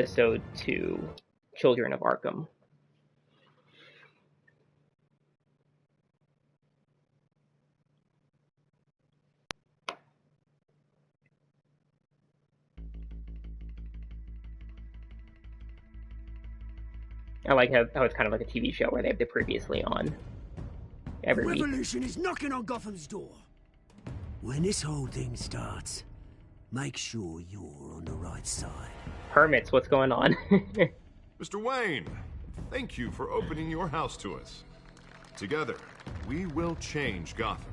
episode to Children of Arkham. I like how it's kind of like a TV show where they have the previously on every week. Revolution is knocking on Gotham's door. When this whole thing starts, make sure you're on the right side. Hermits, what's going on? Mr. Wayne, thank you for opening your house to us. Together, we will change Gotham.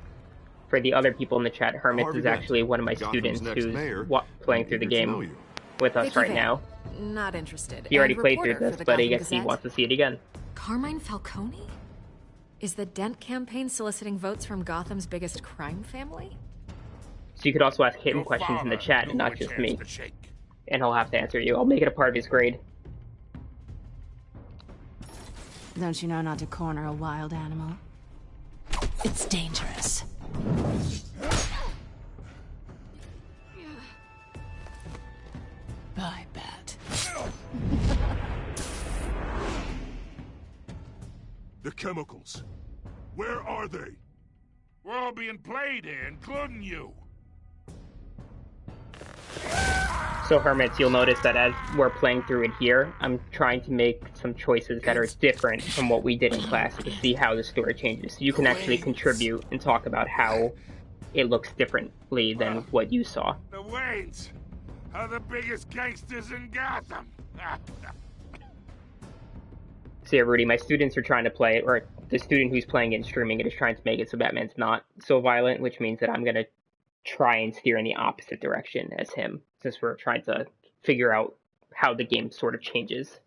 For the other people in the chat, Hermits is actually one of my students who's playing through the game with us right now. Not interested. He already played through this, but I guess he wants to see it again. Carmine Falcone? Is the Dent campaign soliciting votes from Gotham's biggest crime family? So you could also ask him questions in the chat and not just me. And he'll have to answer you. I'll make it a part of his grade. Don't you know not to corner a wild animal? It's dangerous. I bet. The chemicals. Where are they? We're all being played here, including you. So Hermits, you'll notice that as we're playing through it here, I'm trying to make some choices that are different from what we did in class to see how the story changes. So you can actually contribute and talk about how it looks differently than what you saw. The Waynes are the biggest gangsters in Gotham. So yeah, Rudy, my students are trying to play it, or the student who's playing it and streaming it is trying to make it so Batman's not so violent, which means that I'm going to try and steer in the opposite direction as him, since we're trying to figure out how the game sort of changes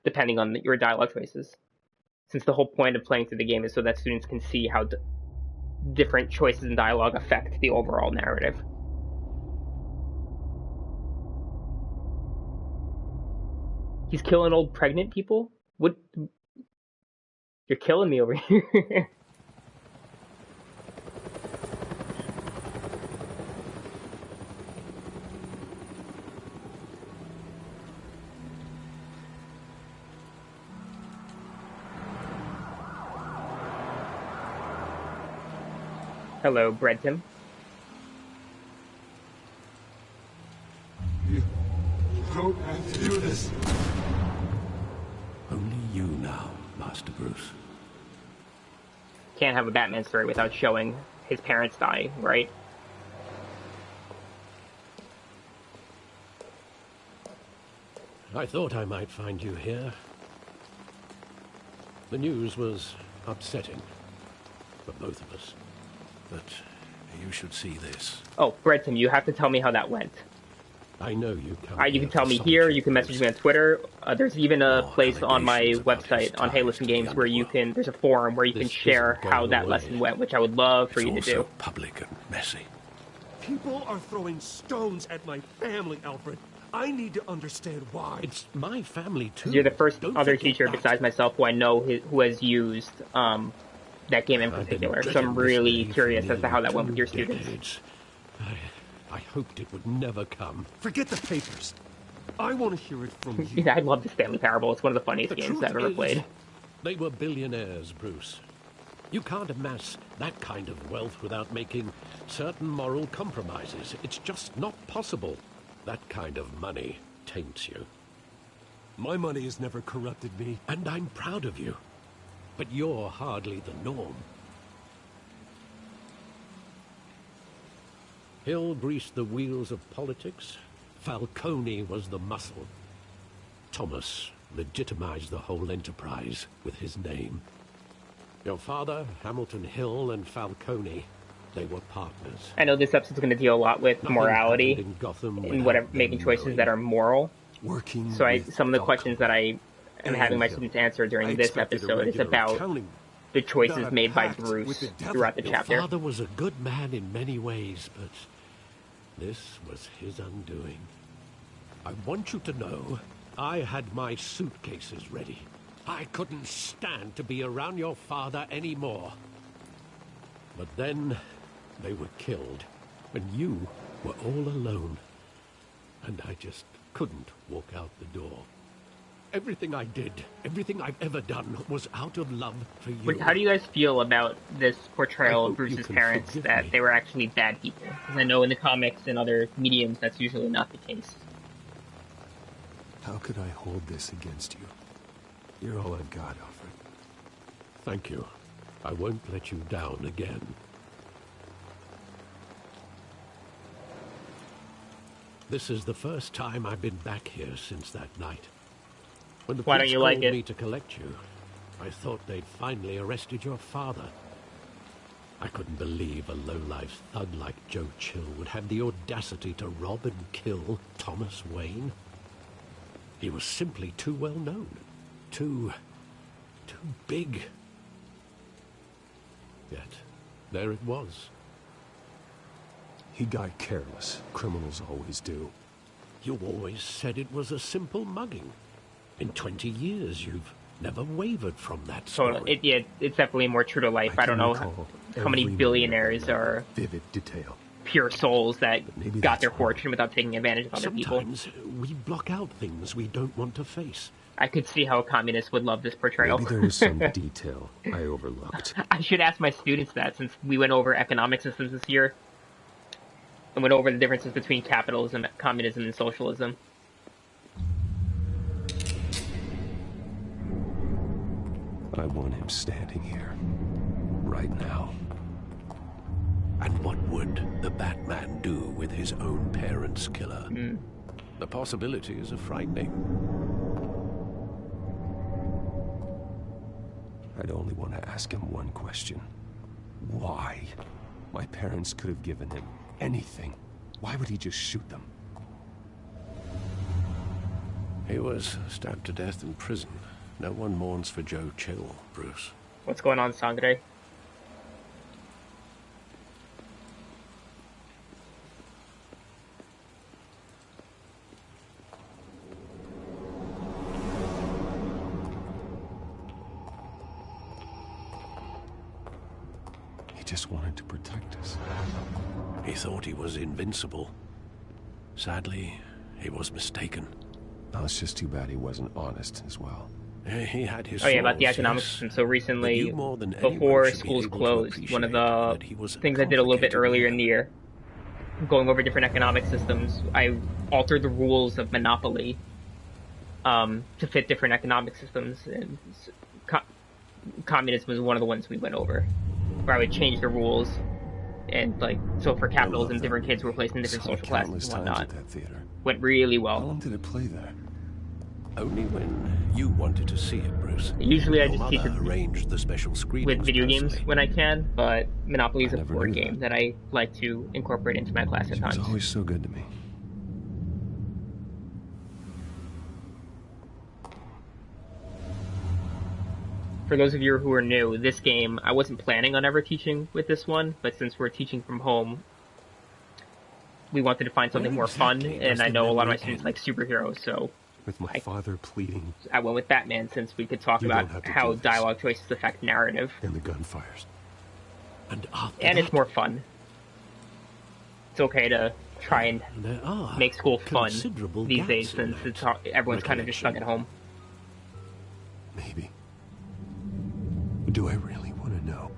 depending on your dialogue choices. Since the whole point of playing through the game is so that students can see how different choices in dialogue affect the overall narrative. He's killing old pregnant people? What? You're killing me over here. Hello, Brenton. You don't have to do this. Only you now, Master Bruce. Can't have a Batman story without showing his parents die, right? I thought I might find you here. The news was upsetting for both of us. But you should see this. Oh, Brenton, you have to tell me how that went. I know you can't. You can tell me here, you can message me on Twitter. There's even a place on my website, on Hey Listen Games, where you can, there's a forum where you can share how that lesson went, which I would love for you to do. Public and messy. People are throwing stones at my family, Alfred. I need to understand why. It's my family, too. You're the first other teacher besides myself who I know who has used that game in particular, so I'm really curious as to how that went with your students. I hoped it would never come. Forget the papers. I want to hear it from you. I love the Stanley Parable. It's one of the funniest games I've ever played. They were billionaires, Bruce. You can't amass that kind of wealth without making certain moral compromises. It's just not possible. That kind of money taints you. My money has never corrupted me. And I'm proud of you. But you're hardly the norm. Hill greased the wheels of politics. Falcone was the muscle. Thomas legitimized the whole enterprise with his name. Your father, Hamilton Hill, and Falcone, they were partners. I know this episode's going to deal a lot with morality and whatever, making choices that are moral. So some of the questions that I am having my students answer during this episode is about the choices made by Bruce throughout the chapter. Your father was a good man in many ways, but this was his undoing. I want you to know, I had my suitcases ready. I couldn't stand to be around your father anymore. But then they were killed, and you were all alone. And I just couldn't walk out the door. Everything I did, everything I've ever done, was out of love for you. How do you guys feel about this I portrayal of hope you Bruce's can parents, forgive that me. they were actually bad people? Because I know in the comics and other mediums that's usually not the case. How could I hold this against you? You're all I've got, Alfred. Thank you. I won't let you down again. This is the first time I've been back here since that night. When the Why don't police you like called it? me to collect you, I thought they'd finally arrested your father. I couldn't believe a low-life thug like Joe Chill would have the audacity to rob and kill Thomas Wayne. He was simply too well known. Too big. Yet, there it was. He got careless. Criminals always do. You always said it was a simple mugging. In 20 years, you've never wavered from that story. Totally. It's definitely more true to life. I don't know how many billionaires are vivid detail. Pure souls that Maybe got their that's fortune without taking advantage of other people. Sometimes we block out things we don't want to face. I could see how a communist would love this portrayal. Maybe there was some detail I overlooked. I should ask my students that, since we went over economic systems this year and went over the differences between capitalism, communism, and socialism. I want him standing here, right now. And what would the Batman do with his own parents' killer? The possibilities are frightening. I'd only want to ask him one question. Why? My parents could have given him anything. Why would he just shoot them? He was stabbed to death in prison. No one mourns for Joe Chill, Bruce. What's going on, Sangre? He just wanted to protect us. He thought he was invincible. Sadly, he was mistaken. Oh, it's just too bad he wasn't honest as well. He had his Oh yeah, about the flaws, economic yes. system. So recently, But you more than anyone before should be schools able to closed, one of the appreciate that he was a things I did a little bit complicated earlier in man. the year, going over different economic systems, I altered the rules of Monopoly to fit different economic systems, and communism was one of the ones we went over, where I would change the rules, and so for capitalism, different kids were placed in different Saw it social classes countless and times whatnot. at that theater. Went really How well. long did it play there? Only when you wanted to see it, Bruce. Usually I Your just teach mother it arranged the special screenings with video games personally. when I can, but Monopoly is I a never board knew game that. that I like to incorporate into my class at She was times. always so good to me. For those of you who are new, this game, I wasn't planning on ever teaching with this one, but since we're teaching from home, we wanted to find something Where more fun, exactly and does I the know a lot of my memory students end? like superheroes, so With my father pleading I went with Batman since we could talk You about don't have to how do this. dialogue choices affect narrative, and the gunfires. And after and it's that, more fun. It's okay to try and there are make school fun considerable these gaps days, in since that everyone's kind of just stuck at recollection. home. Maybe. Do I really want to know?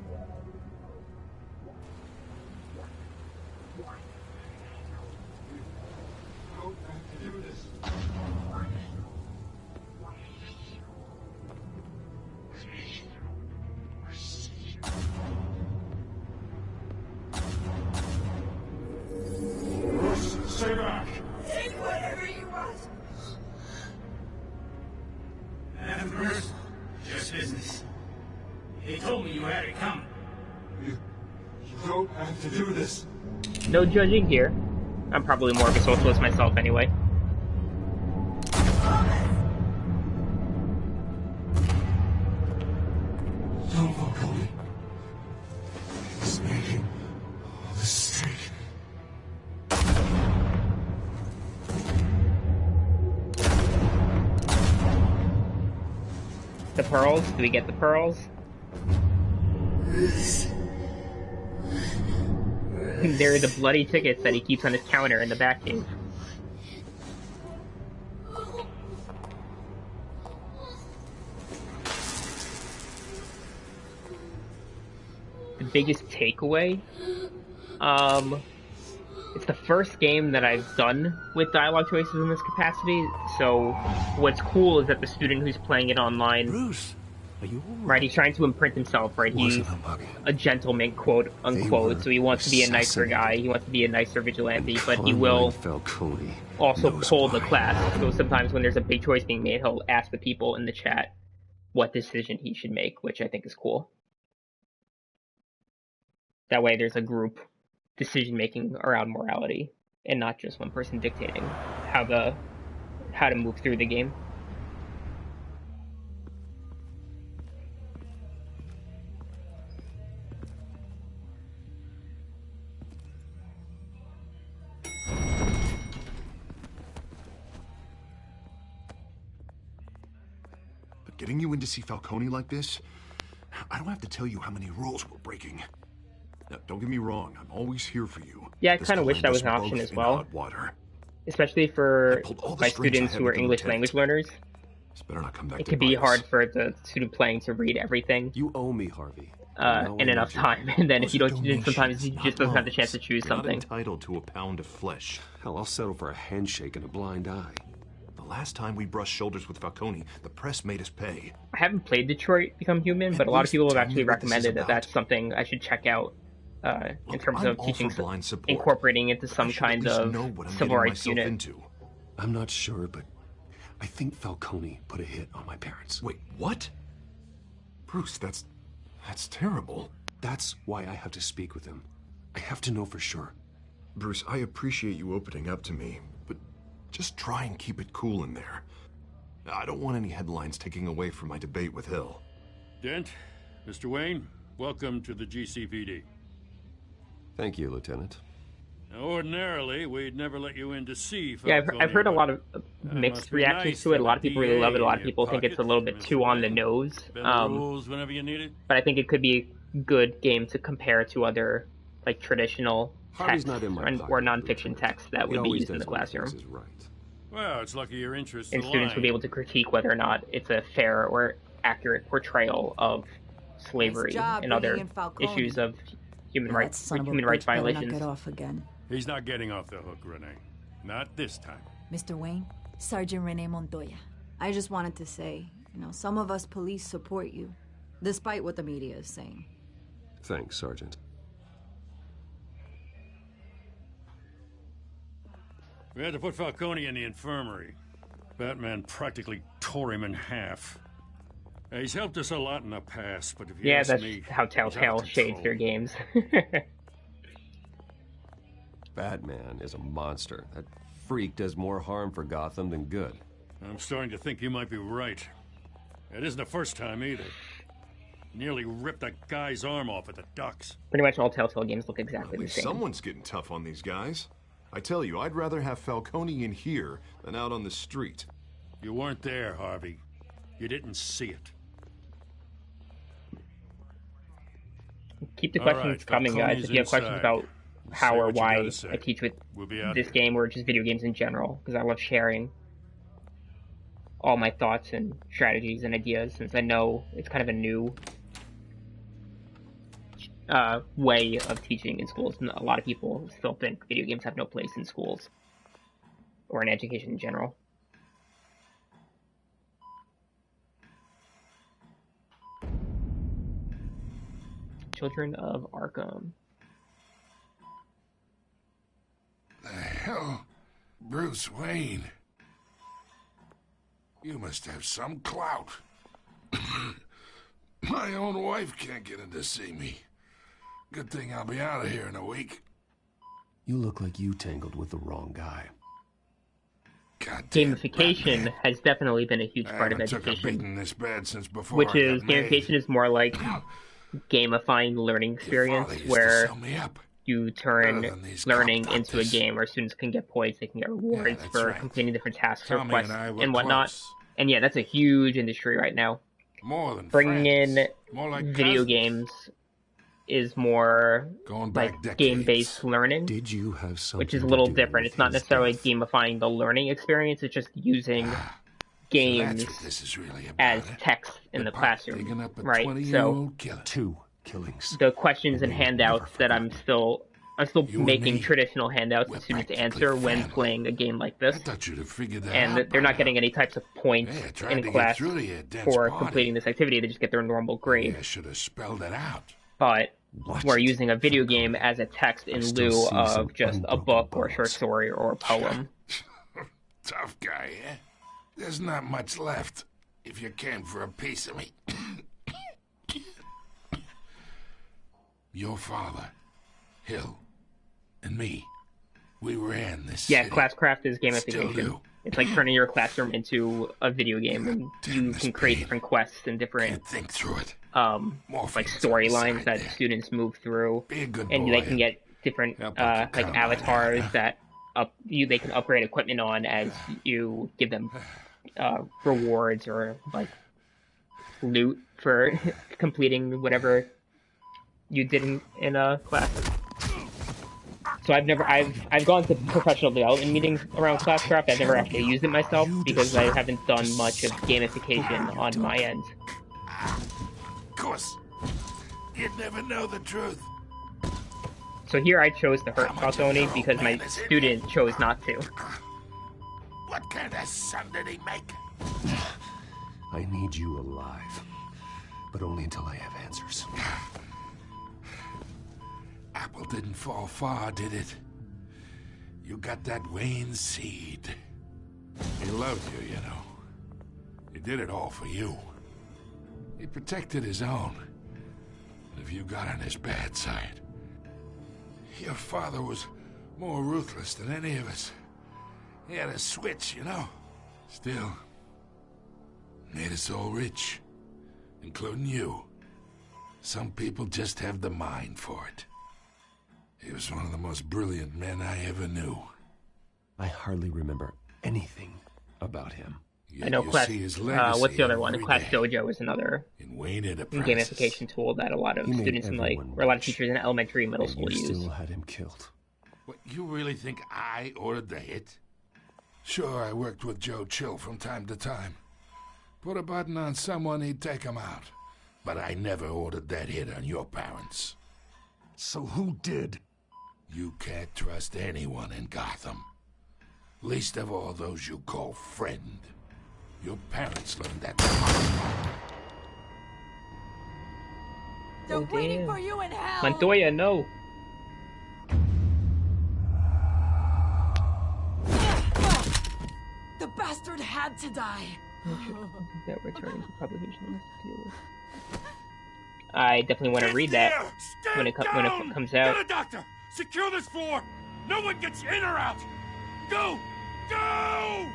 Stay back! Take whatever you want. Bruce, just business. He told me you had it coming. You don't have to do this. No judging here. I'm probably more of a socialist myself anyway. Don't vote on me. It's making a mistake. The pearls? Do we get the pearls? They're the bloody tickets that he keeps on his counter in the Batcave. biggest takeaway. It's the first game that I've done with dialogue choices in this capacity, so what's cool is that the student who's playing it online, Bruce, are you all right, he's trying to imprint himself, right? He's a gentleman, quote unquote, so he wants to be a nicer guy, he wants to be a nicer vigilante, but he will also pull the class. So sometimes when there's a big choice being made, he'll ask the people in the chat what decision he should make, which I think is cool. That way there's a group decision making around morality and not just one person dictating how to move through the game. But getting you in to see Falcone like this, I don't have to tell you how many rules we're breaking. Now, don't get me wrong, I'm always here for you. Yeah, I kind of wish that was an option as well. Especially for my students who are English language learners. Better not come back. It could be hard for the student playing to read everything. You owe me, Harvey. In enough time, and then if you don't, sometimes he just doesn't have the chance to choose something. You're not entitled to a pound of flesh. Hell, I'll settle for a handshake and a blind eye. The last time we brushed shoulders with Falcone, the press made us pay. I haven't played Detroit Become Human, but a lot of people have actually recommended that that's something I should check out. In terms of teaching, incorporating into some kind of civil rights unit. I'm not sure, but I think Falcone put a hit on my parents. Wait, what? Bruce, that's terrible. That's why I have to speak with him. I have to know for sure. Bruce, I appreciate you opening up to me, but just try and keep it cool in there. I don't want any headlines taking away from my debate with Hill. Dent, Mr. Wayne, welcome to the GCPD. Thank you, Lieutenant. Now, ordinarily, we'd never let you in to see Falcone. Yeah, I've heard a lot of mixed reactions to it. A lot of people really love it. A lot of people think it's a little bit too on the nose. Whenever you need it. But I think it could be a good game to compare to other like traditional texts or non-fiction texts that would be used in the classroom. Well, it's lucky your interests and students would be able to critique whether or not it's a fair or accurate portrayal of slavery and other issues of human rights violations. Get off again. He's not getting off the hook, Renee. Not this time. Mr. Wayne, Sergeant Renee Montoya. I just wanted to say, some of us police support you, despite what the media is saying. Thanks, Sergeant. We had to put Falcone in the infirmary. Batman practically tore him in half. He's helped us a lot in the past, but if you ask me, that's how Telltale shades their games. Batman is a monster. That freak does more harm for Gotham than good. I'm starting to think you might be right. It isn't the first time either. Nearly ripped a guy's arm off at the docks. Pretty much all Telltale games look exactly the same. Someone's getting tough on these guys. I tell you, I'd rather have Falcone in here than out on the street. You weren't there, Harvey. You didn't see it. Keep the questions coming, guys. If you have questions about how or why I teach with this game or just video games in general, because I love sharing all my thoughts and strategies and ideas, since I know it's kind of a new way of teaching in schools. And a lot of people still think video games have no place in schools or in education in general. Children of Arkham. The hell? Bruce Wayne. You must have some clout. My own wife can't get in to see me. Good thing I'll be out of here in a week. You look like you tangled with the wrong guy. Gamification has definitely been a huge part of education. This bad since before which is gamification is more like gamifying learning experience where you turn learning into a game where students can get points, they can get rewards for completing different tasks or quests and whatnot. And yeah, that's a huge industry right now. Bringing in video games is more like game-based learning, which is a little different. It's not necessarily gamifying the learning experience, it's just using games as text in the classroom, right? So Killings. the questions and handouts that I'm still making traditional handouts for students to answer when playing a game like this. I thought you'd have figured that and out they're not by getting now. any types of points Yeah, tried in to get class through to your dense for party. completing this activity. They just get their normal grade. Yeah, I should have spelled it out. But Watch we're it. using a video game as a text in still lieu see some of just a unbroken book or a short bones. story or a poem. Tough guy, eh? There's not much left if you came for a piece of me. Your father, Hill, and me, we ran this Yeah, city. Classcraft is Still gamification. do. It's like turning your classroom into a video game, and you can create different quests and different Can't think through it. like storylines that students move through, Be a good and boy they can get different like avatars that they can upgrade equipment on as you give them rewards or like loot for completing whatever you did in a class. So I've gone to professional development meetings around Classcraft. I've never actually used it myself because I haven't done much of gamification on my end. Of course, you'd never know the truth. So here I chose to hurt Falcone because my student chose not to. What kind of son did he make? I need you alive, but only until I have answers. Apple didn't fall far, did it? You got that Wayne seed. He loved you, you know. He did it all for you. He protected his own. And if you got on his bad side, your father was more ruthless than any of us. He had a switch, you know. Still, made us all rich, including you. Some people just have the mind for it. He was one of the most brilliant men I ever knew. I hardly remember anything about him. Yet I know you Class. see his legacy What's the other one? every Class day. Dojo is another In Wayne Enterprises. gamification tool that a lot of He made students in like, everyone or a lot of rich. teachers in elementary and middle And school you use. still had him killed. What, you really think I ordered the hit? Sure, I worked with Joe Chill from time to time. Put a button on someone, he'd take him out. But I never ordered that hit on your parents. So who did? You can't trust anyone in Gotham. Least of all those you call friend. Your parents learned that. They're waiting for you in hell. Montoya, no. The bastard had to die. That returning to publication. I definitely want to read that when it comes out. Get a doctor! Secure this floor! No one gets in or out! Go! Go!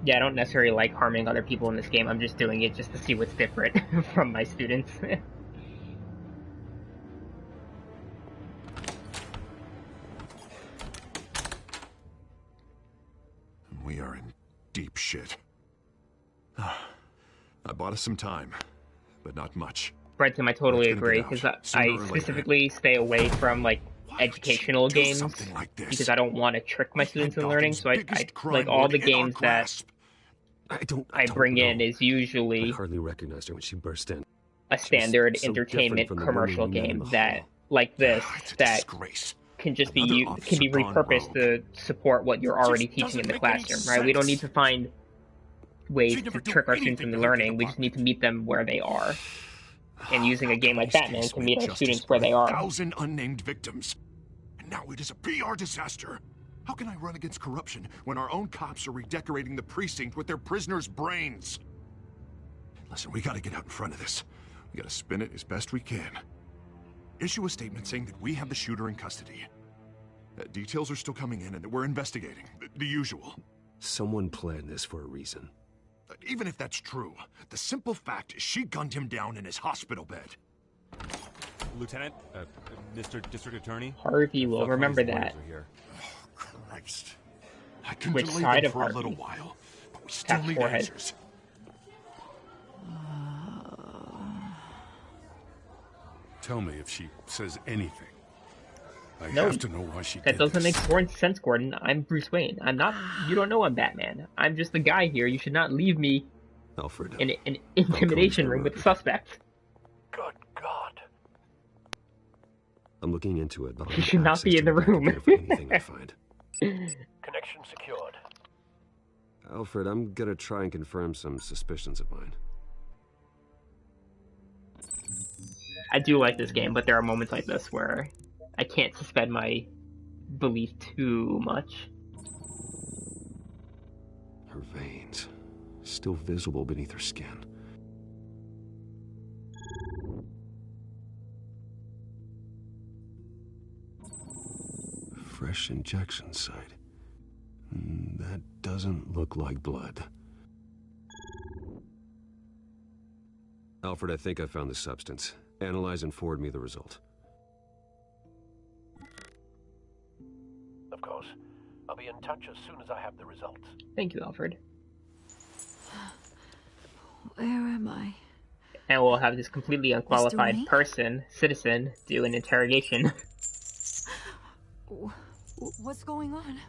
Yeah, I don't necessarily like harming other people in this game. I'm just doing it just to see what's different from my students. We are in deep shit. I bought us some time, but not much. Brenton, I totally It's gonna agree get out, because sooner I or later. specifically stay away from like educational do games something like this? because I don't want to trick my students in learning. Gotham's So I biggest crime like all lord the in our games that grasp. I bring in is I usually hardly recognized her when she burst in. a standard so entertainment different from the commercial woman we met in game the that hall. like this It's a that disgrace. can just Another be officer gone repurposed to support what you're already Just teaching in the doesn't make any classroom, right? We don't need to find ways She'd to never do trick our students anything into to hurt the learning. We just need to department. meet them where they are. And using a game like This Batman case can meant meet our justice students for where they are. 1,000 unnamed victims. And now it is a PR disaster. How can I run against corruption when our own cops are redecorating the precinct with their prisoners' brains? Listen, we gotta get out in front of this. We gotta spin it as best we can. Issue a statement saying that we have the shooter in custody. Details are still coming in and that we're investigating. The usual. Someone planned this for a reason. Even if that's true, the simple fact is she gunned him down in his hospital bed. Lieutenant, Mr. District Attorney. Harvey will remember that. Christ. I can Which delay side them of for a Harvey? little while, but we still Tap need forehead. answers. Tell me if she says anything. I No, have to know why she that did doesn't this. make foreign sense, Gordon. I'm Bruce Wayne. I'm not. You don't know I'm Batman. I'm just the guy here. You should not leave me Alfred, in an intimidation room with the suspect. Good God. I'm looking into it, but I'll You should not be in the room. anything I find. Connection secured. Alfred, I'm gonna try and confirm some suspicions of mine. I do like this game, but there are moments like this where I can't suspend my belief too much. Her veins, still visible beneath her skin. Fresh injection site. That doesn't look like blood. Alfred, I think I found the substance. Analyze and forward me the result. Of course. I'll be in touch as soon as I have the results. Thank you, Alfred. Where am I? And we'll have this completely unqualified citizen, do an interrogation. What's going on?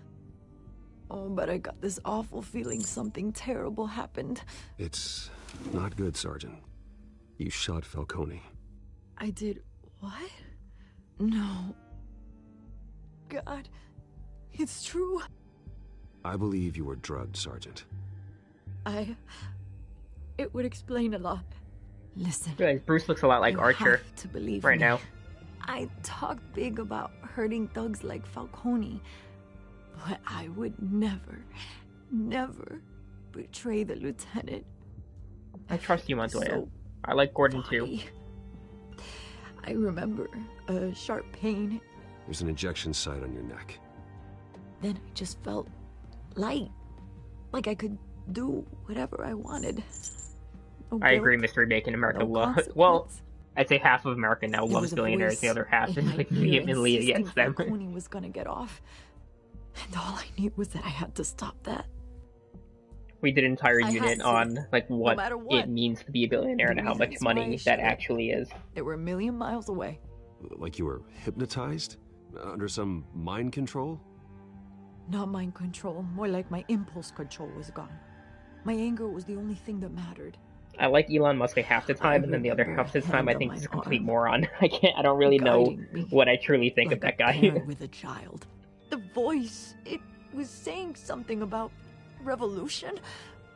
Oh, but I got this awful feeling something terrible happened. It's not good, Sergeant. You shot Falcone. I did what? No. God, it's true. I believe you were drugged, Sergeant. It would explain a lot. Listen. I realize Bruce looks a lot like Archer to believe right now. I talk big about hurting thugs like Falcone, but I would never betray the lieutenant. I trust you, Montoya. I like Gordon too. I remember a sharp pain. There's an injection site on your neck. Then I just felt light, like I could do whatever I wanted. No I guilt, agree, Mystery Bacon. America no loves. Well, I'd say half of America now loves billionaires. The other half is like vehemently against them. Falcone was gonna get off, and all I knew was that I had to stop that. We did an entire unit on like what, what it means to be a billionaire and how much money that actually is. They were a million miles away. Like you were hypnotized? Under some mind control? Not mind control, more like my impulse control was gone. My anger was the only thing that mattered. I like Elon Musk half the time, and then the other half the time I think he's a complete moron. I don't really know what I truly think of that guy. With a child. The voice, it was saying something about revolution.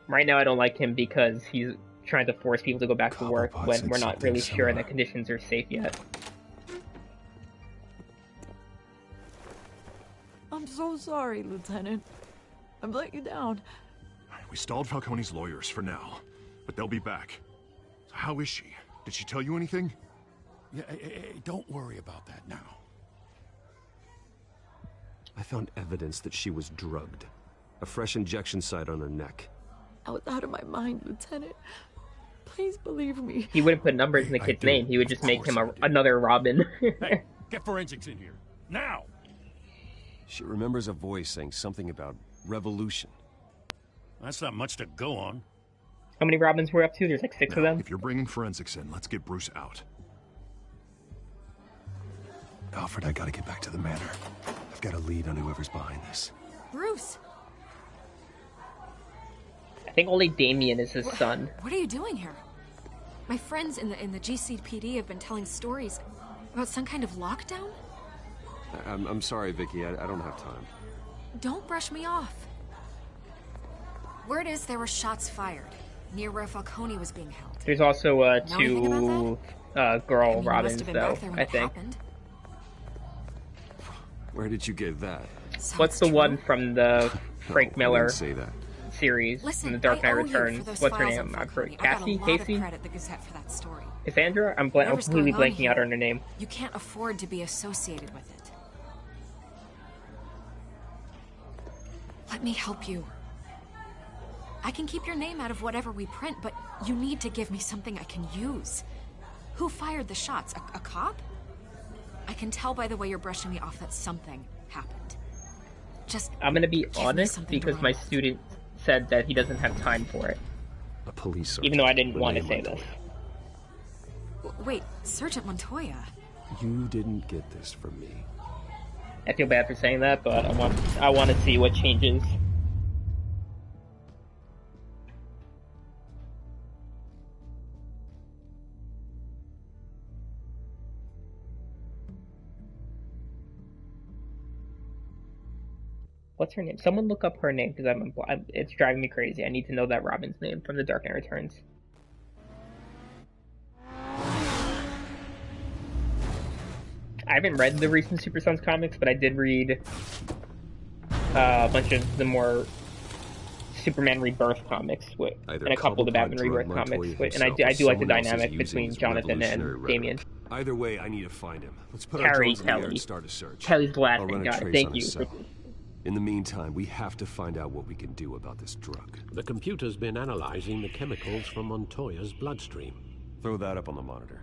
Right now I don't like him because he's trying to force people to go back to work when we're not really sure that conditions are safe yet. I'm so sorry, Lieutenant. I've let you down. We stalled Falcone's lawyers for now, but they'll be back. So how is she? Did she tell you anything? Yeah, don't worry about that now. I found evidence that she was drugged. A fresh injection site on her neck. I was out of my mind, Lieutenant. Please believe me. He wouldn't put numbers in the kid's name. He would just make him another Robin. Hey, get forensics in here. Now! She remembers a voice saying something about revolution. That's not much to go on. How many Robins were up to? There's like 6 of them? If you're bringing forensics in, let's get Bruce out. Alfred, I gotta get back to the manor. I've got a lead on whoever's behind this. Bruce! I think only Damien is his son. What are you doing here? My friends in the GCPD have been telling stories about some kind of lockdown? I'm sorry, Vicky. I don't have time. Don't brush me off. Word is there were shots fired near where Falcone was being held. There's also 2 girl Robins, though, I think. Where did you get that? What's the one from the Frank Miller say that. series in The Dark Knight Returns? What's her name? Cassie? Casey? Cassandra? I'm completely blanking out on her name. You can't afford to be associated with it. Let me help you. I can keep your name out of whatever we print, but you need to give me something I can use. Who fired the shots? A cop? I can tell by the way you're brushing me off that something happened. Just I'm gonna be honest because my student said that he doesn't have time for it. A police sergeant. Even though I didn't want to say this. Wait, Sergeant Montoya. You didn't get this from me. I feel bad for saying that, but I want to see what changes. What's her name? Someone look up her name, because it's driving me crazy. I need to know that Robin's name from The Dark Knight Returns. I haven't read the recent Super Sons comics, but I did read a bunch of the more Superman Rebirth comics and a couple of the Batman Rebirth comics. And I do like the dynamic between Jonathan and Damian. Either way, I need to find him. Let's put our drones in the air and start a search. Kelly's the last thing, guy. Thank you. In the meantime, we have to find out what we can do about this drug. The computer's been analyzing the chemicals from Montoya's bloodstream. Throw that up on the monitor.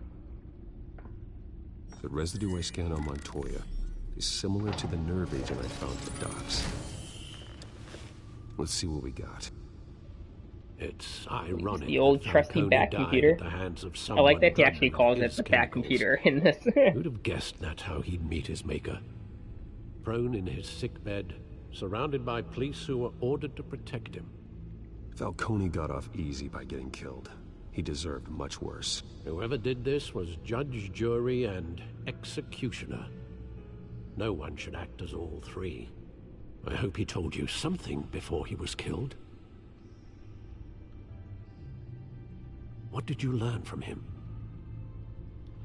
The residue I scan on Montoya is similar to the nerve agent I found at the docks. Let's see what we got. It's ironic. The old trusty Bat computer. I like that he actually calls it the Bat computer in this. Who'd have guessed that's how he'd meet his maker? Prone in his sickbed, surrounded by police who were ordered to protect him. Falcone got off easy by getting killed. He deserved much worse. Whoever did this was judge, jury, and executioner. No one should act as all three. I hope he told you something before he was killed. What did you learn from him?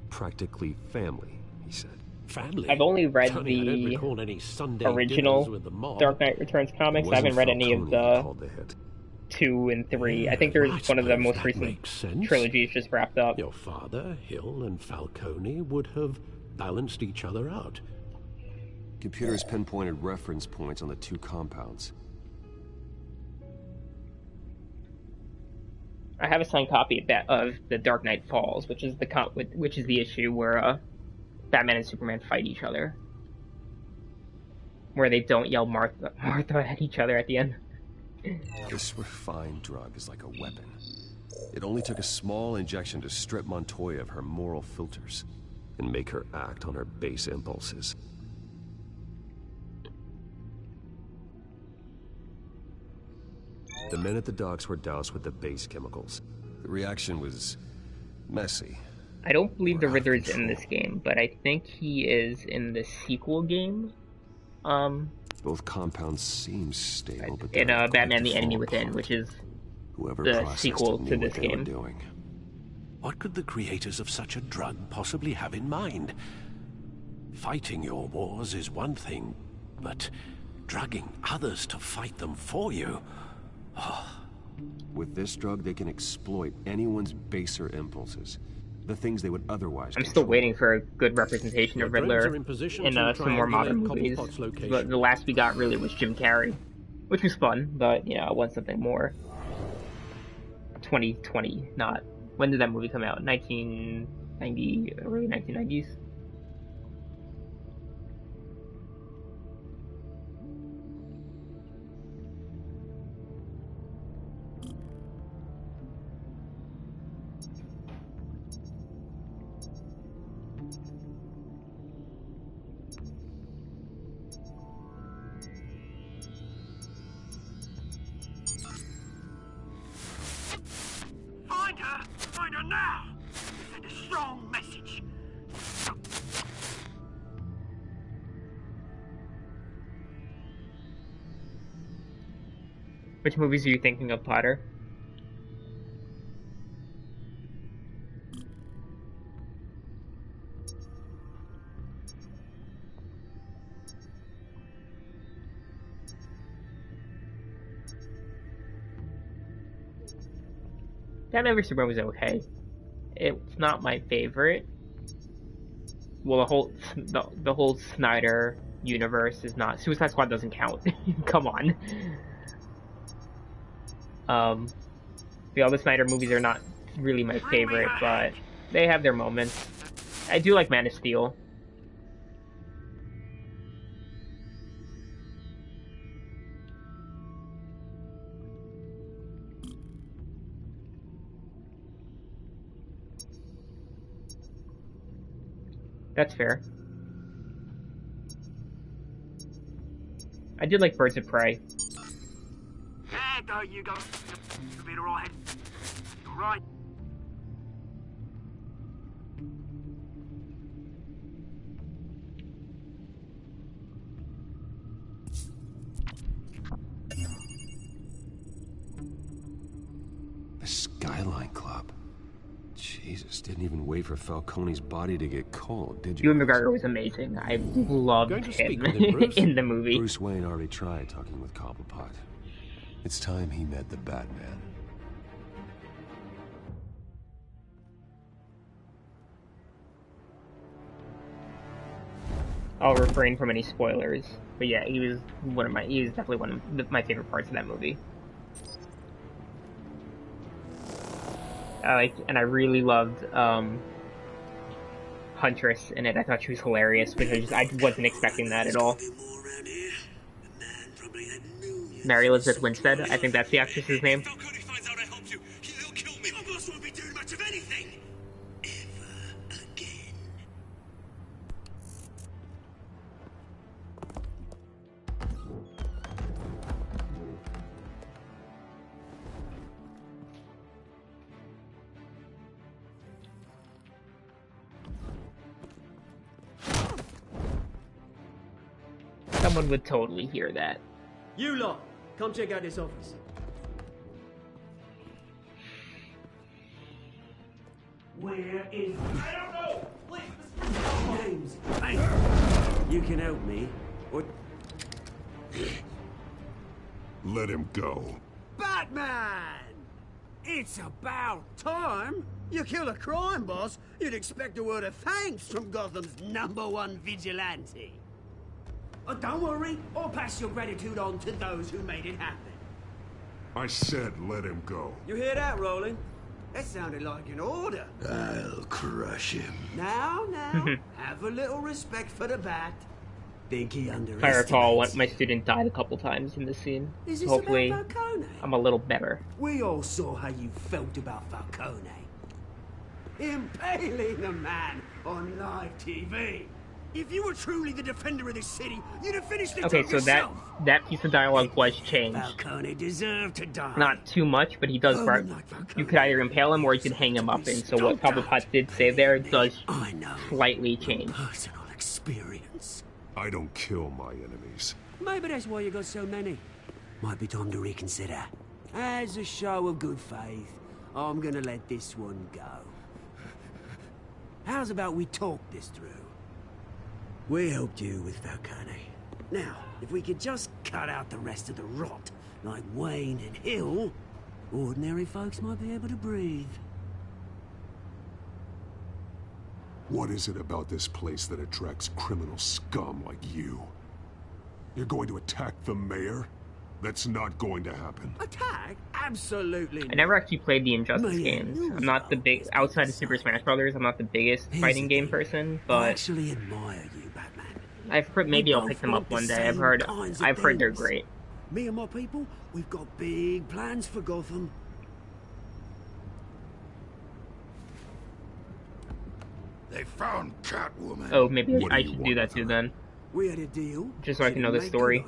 Practically family, he said. Family? I've only read Tony, the original Dark Knight Returns comics. I haven't read any of the 2 and 3. I think there's one of the most recent trilogies just wrapped up. Your father, Hill, and Falcone would have balanced each other out. Computers pinpointed reference points on the 2 compounds. I have a signed copy of The Dark Knight Falls, which is the issue where Batman and Superman fight each other, where they don't yell Martha at each other at the end. This refined drug is like a weapon. It only took a small injection to strip Montoya of her moral filters and make her act on her base impulses. The men at the docks were doused with the base chemicals. The reaction was messy. I don't believe the Riddler's in this game, but I think he is in the sequel game. Both compounds seem stable, but in Batman: The Enemy Within, which is the sequel to this game. What could the creators of such a drug possibly have in mind? Fighting your wars is one thing, but drugging others to fight them for you... With this drug, they can exploit anyone's baser impulses. The things they would otherwise I'm still waiting for a good representation of Riddler in some more modern movies. But the last we got really was Jim Carrey, which was fun, but you know, I want something more. 2020, not... When did that movie come out? 1990, early 1990s? Find her now! Send a strong message. Which movies are you thinking of, Potter? Batman vs Superman was okay. It's not my favorite. Well, the whole Snyder universe is not. Suicide Squad doesn't count. Come on. The other Snyder movies are not really my favorite, but they have their moments. I do like Man of Steel. That's fair. I did like Birds of Prey. There you go. You'll be alright. Alright. The Skyline Club. Jesus, didn't even wait for Falcone's body to get cold, did you? Ewan McGregor was amazing. I loved him in the movie. Bruce Wayne already tried talking with Cobblepot. It's time he met the Batman. I'll refrain from any spoilers, but yeah, he was definitely one of my favorite parts of that movie. I really loved Huntress in it. I thought she was hilarious because I wasn't expecting that at all. Mary Elizabeth Winstead, I think that's the actress's name. Someone would totally hear that. You lot, come check out this office. Where is... I don't know! Please, James, hey! You can help me, or... Let him go. Batman! It's about time! You kill a crime boss, you'd expect a word of thanks from Gotham's #1 vigilante. Oh, don't worry, I'll pass your gratitude on to those who made it happen. I said let him go. You hear that, Roland? That sounded like an order. I'll crush him. Now, have a little respect for the Bat. Think he If I underestimates. recall, my student died a couple times in this scene. Is this Hopefully, about Falcone? I'm a little better. We all saw how you felt about Falcone. Impaling a man on live TV. If you were truly the defender of this city, you'd have finished the Okay, job so yourself. that piece of dialogue was changed. Falcone deserved to die. Not too much, but he does bark. You could either impale him or you could hang him up. And so what Cobblepot did say there does slightly change. Personal experience. I don't kill my enemies. Maybe that's why you got so many. Might be time to reconsider. As a show of good faith, I'm gonna let this one go. How's about we talk this through? We helped you with Falcone. Now, if we could just cut out the rest of the rot, like Wayne and Hill, ordinary folks might be able to breathe. What is it about this place that attracts criminal scum like you? You're going to attack the mayor? That's not going to happen. Attack? Absolutely not. I never actually played the Injustice games. I'm not the big outside of Super Smash Brothers. I'm not the biggest fighting game person, but I actually admire you, Batman. Maybe I'll pick them up one day. I've heard they're great. Me and my people, we've got big plans for Gotham. They found Catwoman. Oh, maybe I should do that too then. We had a deal. Just so I can know the story.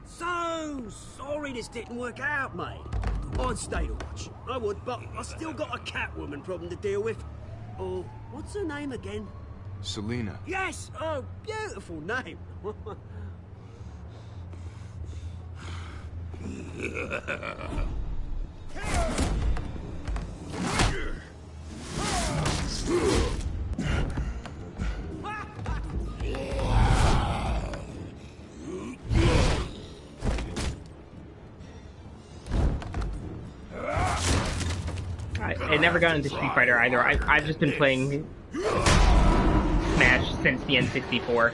So sorry this didn't work out, mate. I'd stay to watch. I would, but I still got a Catwoman problem to deal with. Oh, what's her name again? Selina. Yes! Oh, beautiful name. I never got into Street Fighter either. I've just been playing Smash since the N64.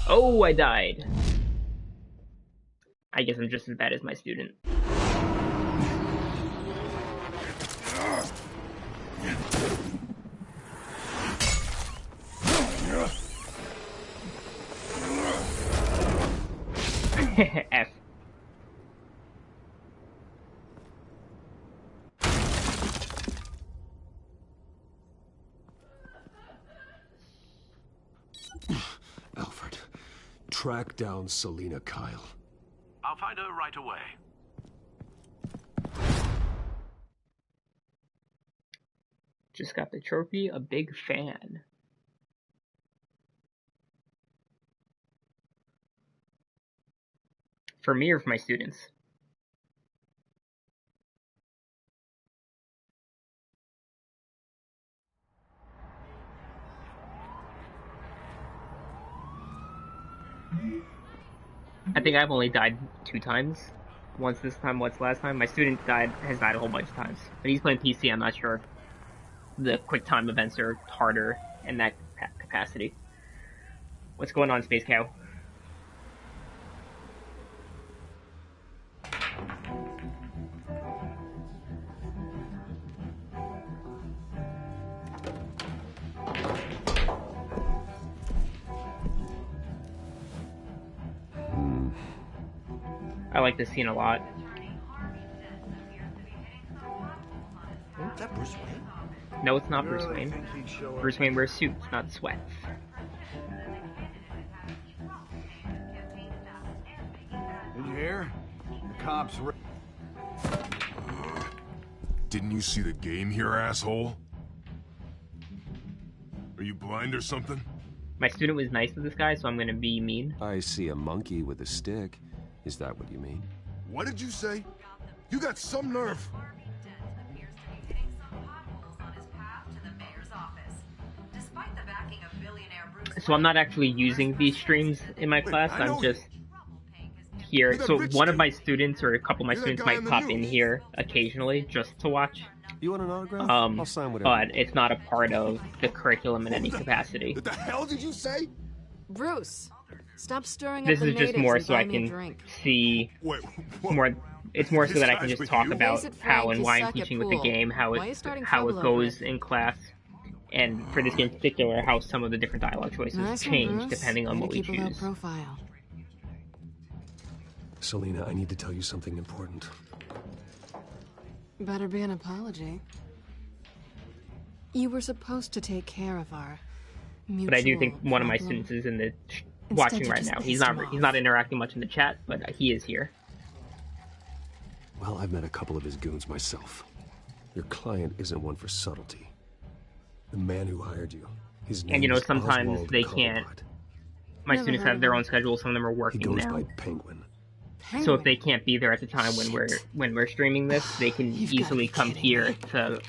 Oh, I died. I guess I'm just as bad as my student. F. Alfred, track down Selina Kyle. I'll find her right away. Just got the trophy, a big fan. For me or for my students? I think I've only died 2 times. Once this time, once last time. My student has died a whole bunch of times. But he's playing PC, I'm not sure. The quick time events are harder in that capacity. What's going on, Space Cow? I like this scene a lot. Is that Bruce Wayne? No, it's not Bruce Wayne. Bruce Wayne wears suits, not sweats. Did you hear? The cops were... Didn't you see the game here, asshole? Are you blind or something? My student was nice to this guy, so I'm gonna be mean. I see a monkey with a stick. Is that what you mean? What did you say? You got some nerve. So I'm not actually using these streams in my class, I'm just here. So one of my students or a couple of my students might pop in here occasionally just to watch. You want an autograph? I'll sign whatever. But it's not a part of the curriculum in any capacity. What the hell did you say? Bruce, stop stirring This up the is just natives more and so buy I me a can drink. see more. It's more so that I can just talk about how and why I'm teaching with the game, how it goes in class, and for this game in particular, how some of the different dialogue choices change depending on what we choose. Selina, I need to tell you something important. Better be an apology. You were supposed to take care of our mutual But I do think one of my problem. students is in the watching you right just now. pissed He's him not interacting much in the chat, but he is here. Well, I've met a couple of his goons myself. Your client isn't one for subtlety. The man who hired you, his name And you know, is sometimes Oswald they can't. My students have their own schedule. Some of them are working he goes now. by Penguin. So if they can't be there at the time when we're streaming this, they can easily come here to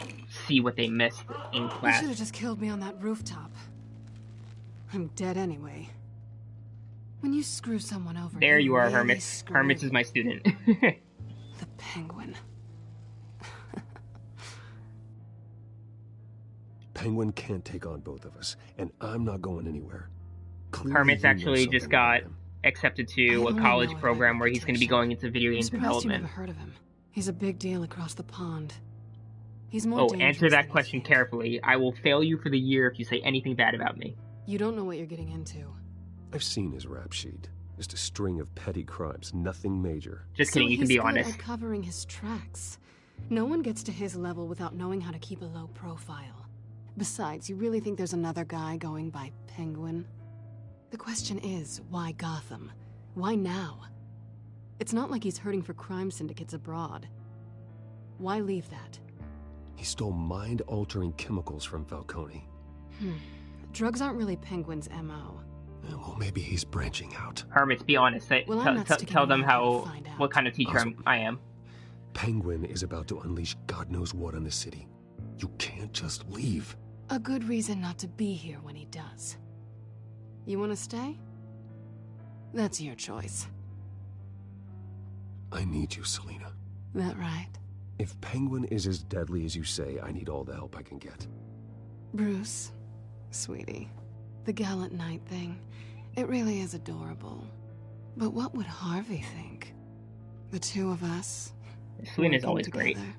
see what they missed in You class. should have just killed me on that rooftop. I'm dead anyway. When you screw someone over, There you are, really Hermit. screw Hermit is my student. the Penguin. Penguin can't take on both of us, and I'm not going anywhere. Clearly Hermit's you know actually just something got about him. accepted to a college program where he's going to be going into video game I'm surprised you development. never heard of him. He's a big deal across the pond. He's more Oh, dangerous answer that than question carefully. I will fail you for the year if you say anything bad about me. you don't know what you're getting into. I've seen his rap sheet. Just a string of petty crimes, nothing major. Just kidding, you can be he's good honest. at covering his tracks. No one gets to his level without knowing how to keep a low profile. Besides, you really think there's another guy going by Penguin? The question is, why Gotham? Why now? It's not like he's hurting for crime syndicates abroad. Why leave that? He stole mind-altering chemicals from Falcone. Drugs aren't really Penguin's MO. Well, maybe he's branching out. Hermits, be honest. Well, I'm not sticking tell them around to find out. what kind of teacher Also, I am. Penguin is about to unleash God knows what on the city. You can't just leave. A good reason not to be here when he does. You want to stay? That's your choice. I need you, Selina. That right? If Penguin is as deadly as you say, I need all the help I can get. Bruce, sweetie, the gallant knight thing, it really is adorable. But what would Harvey think? The two of us? Selena's working always great. together?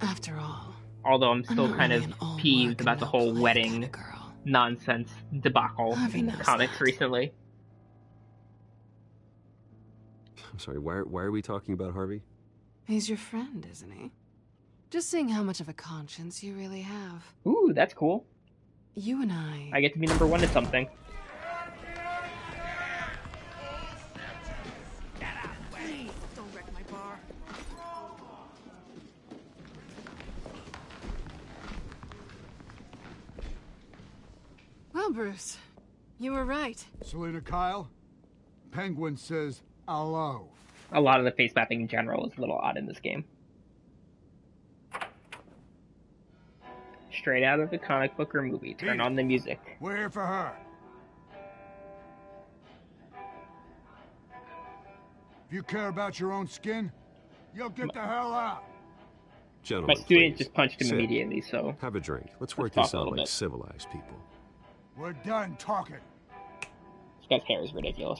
After all, Although I'm still not kind really of an all peeved work about and the no whole play wedding kinda girl. nonsense debacle Harvey in the knows comics that. recently. I'm sorry, why are we talking about Harvey? He's your friend, isn't he? Just seeing how much of a conscience you really have. Ooh, that's cool. You and I I get to be number 1 at something. Bruce. You were right. Selena Kyle, Penguin says hello. A lot of the face mapping in general is a little odd in this game. Straight out of the comic book or movie. Turn on the music. We're here for her. If you care about your own skin, you'll get the hell out. Gentlemen, my student please. just punched him Sit. immediately, so... Have a drink. Let's work this out like civilized people. We're done talking. This guy's hair is ridiculous.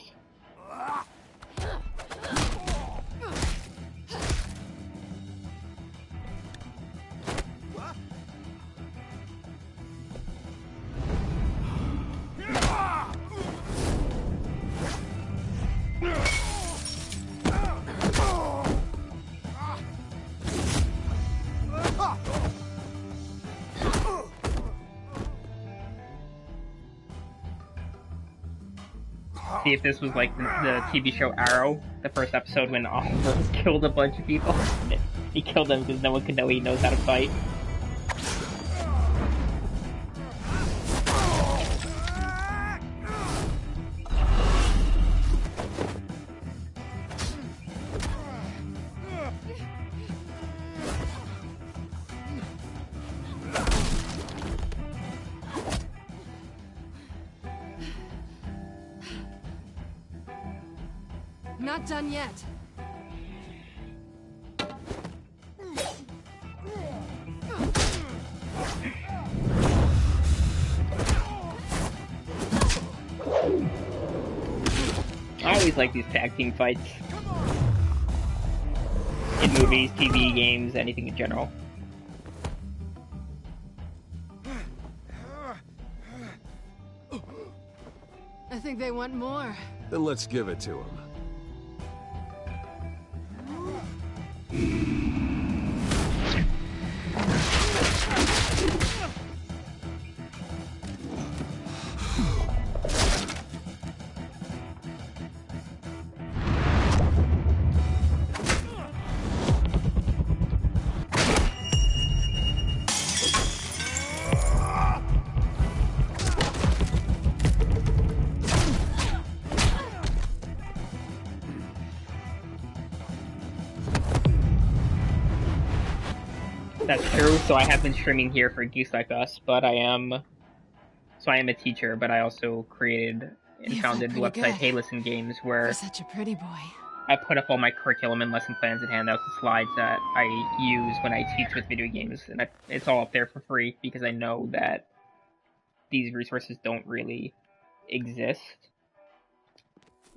See if this was like the TV show Arrow, the first episode when Oliver killed a bunch of people. He killed them because no one could know he knows how to fight. Not done yet. I always like these tag team fights. In movies, TV, games, anything in general. I think they want more. Then let's give it to them. That's true, so I have been streaming here for Geeks Like Us, but I am a teacher, but I also created and founded the website Hey Listen Games, where You're such a pretty boy. I put up all my curriculum and lesson plans and handouts and slides that I use when I teach with video games, and it's all up there for free because I know that these resources don't really exist.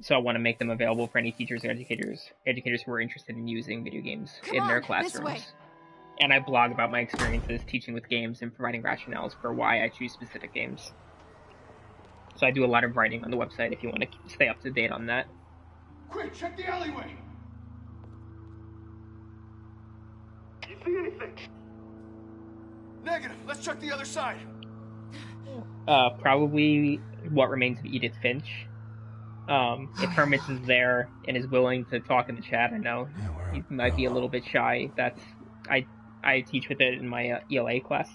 So I want to make them available for any teachers or educators who are interested in using video games in their classrooms. And I blog about my experiences teaching with games and providing rationales for why I choose specific games. So I do a lot of writing on the website if you want to stay up to date on that. Quick, check the alleyway! You see anything? Negative. Let's check the other side. Probably What Remains of Edith Finch. If Hermits is there and is willing to talk in the chat, I know he might be a little bit shy. I teach with it in my ELA class,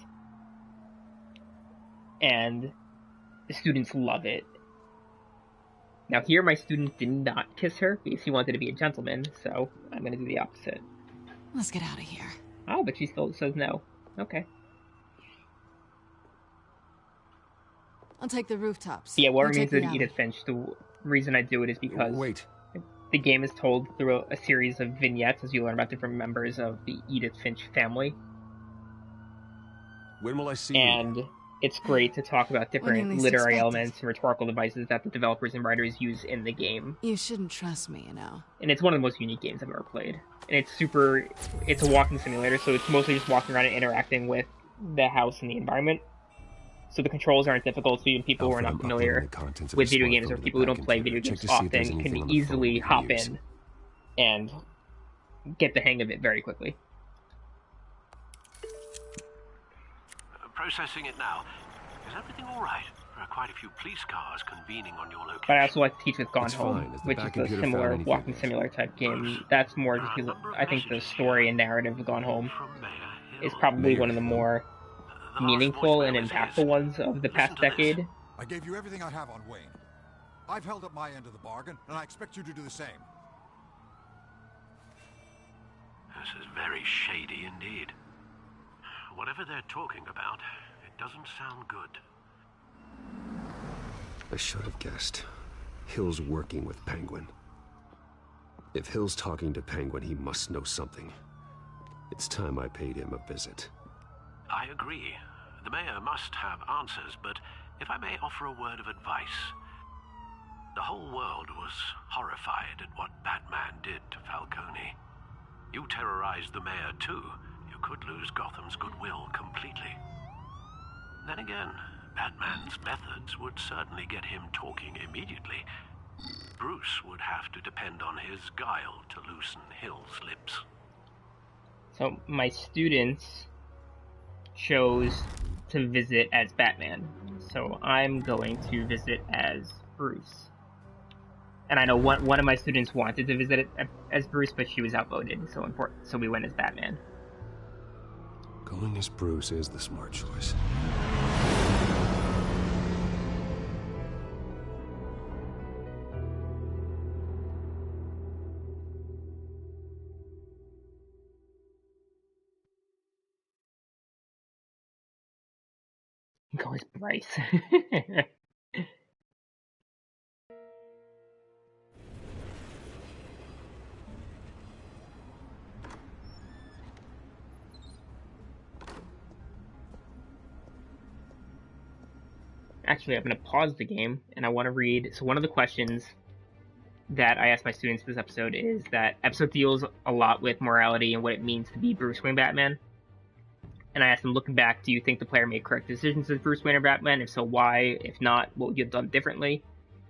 and the students love it. Now here, my student did not kiss her because he wanted to be a gentleman, so I'm going to do the opposite. Let's get out of here. Oh, but she still says no. Okay. I'll take the rooftops. Yeah, What You Remains take of the Edith Finch, the reason I do it is because... Wait. The game is told through a series of vignettes as you learn about different members of the Edith Finch family. When will I see and you? It's great to talk about When different you least literary expect it. elements and rhetorical devices that the developers and writers use in the game. You shouldn't trust me, you know. And it's one of the most unique games I've ever played. And it's a walking simulator, so it's mostly just walking around and interacting with the house and the environment. So the controls aren't difficult, so even people who are not familiar with video games or people who don't play video games often can easily hop in and get the hang of it very quickly. Processing it now. Is everything all right? There are quite a few police cars convening on your location. But I also like to teach with Gone It's Home, fine. Has the which back is a computer similar found anything walking simulator type game. That's more just because I think the story and narrative of Gone Home is probably one of the more meaningful and impactful ones of the past decade. I gave you everything I have on Wayne. I've held up my end of the bargain, and I expect you to do the same. This is very shady indeed. Whatever they're talking about, it doesn't sound good. I should have guessed. Hill's working with Penguin. If Hill's talking to Penguin, he must know something. It's time I paid him a visit. I agree. The mayor must have answers, but if I may offer a word of advice. The whole world was horrified at what Batman did to Falcone. You terrorized the mayor too. You could lose Gotham's goodwill completely. Then again, Batman's methods would certainly get him talking immediately. Bruce would have to depend on his guile to loosen Hill's lips. So my students chose to visit as Batman. So I'm going to visit as Bruce. And I know one of my students wanted to visit as Bruce, but she was outvoted, so we went as Batman. Going as Bruce is the smart choice. Go as Bryce. Actually, I'm going to pause the game, and I want to read... So one of the questions that I asked my students this episode is that episode deals a lot with morality and what it means to be Bruce Wayne Batman. And I asked them, looking back, do you think the player made correct decisions as Bruce Wayne or Batman? If so, why? If not, what would you have done differently?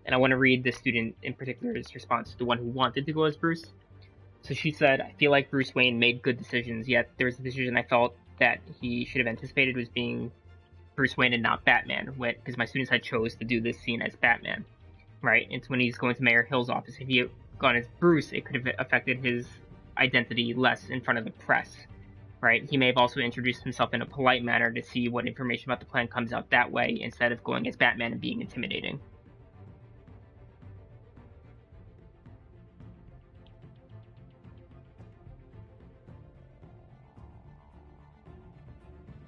And I want to read the student in particular's response, the one who wanted to go as Bruce. So she said, I feel like Bruce Wayne made good decisions, yet there was a decision I felt that he should have anticipated was being Bruce Wayne and not Batman, because my students had chose to do this scene as Batman, right? It's when he's going to Mayor Hill's office. If he had gone as Bruce, it could have affected his identity less in front of the press, right? He may have also introduced himself in a polite manner to see what information about the plan comes out that way, instead of going as Batman and being intimidating.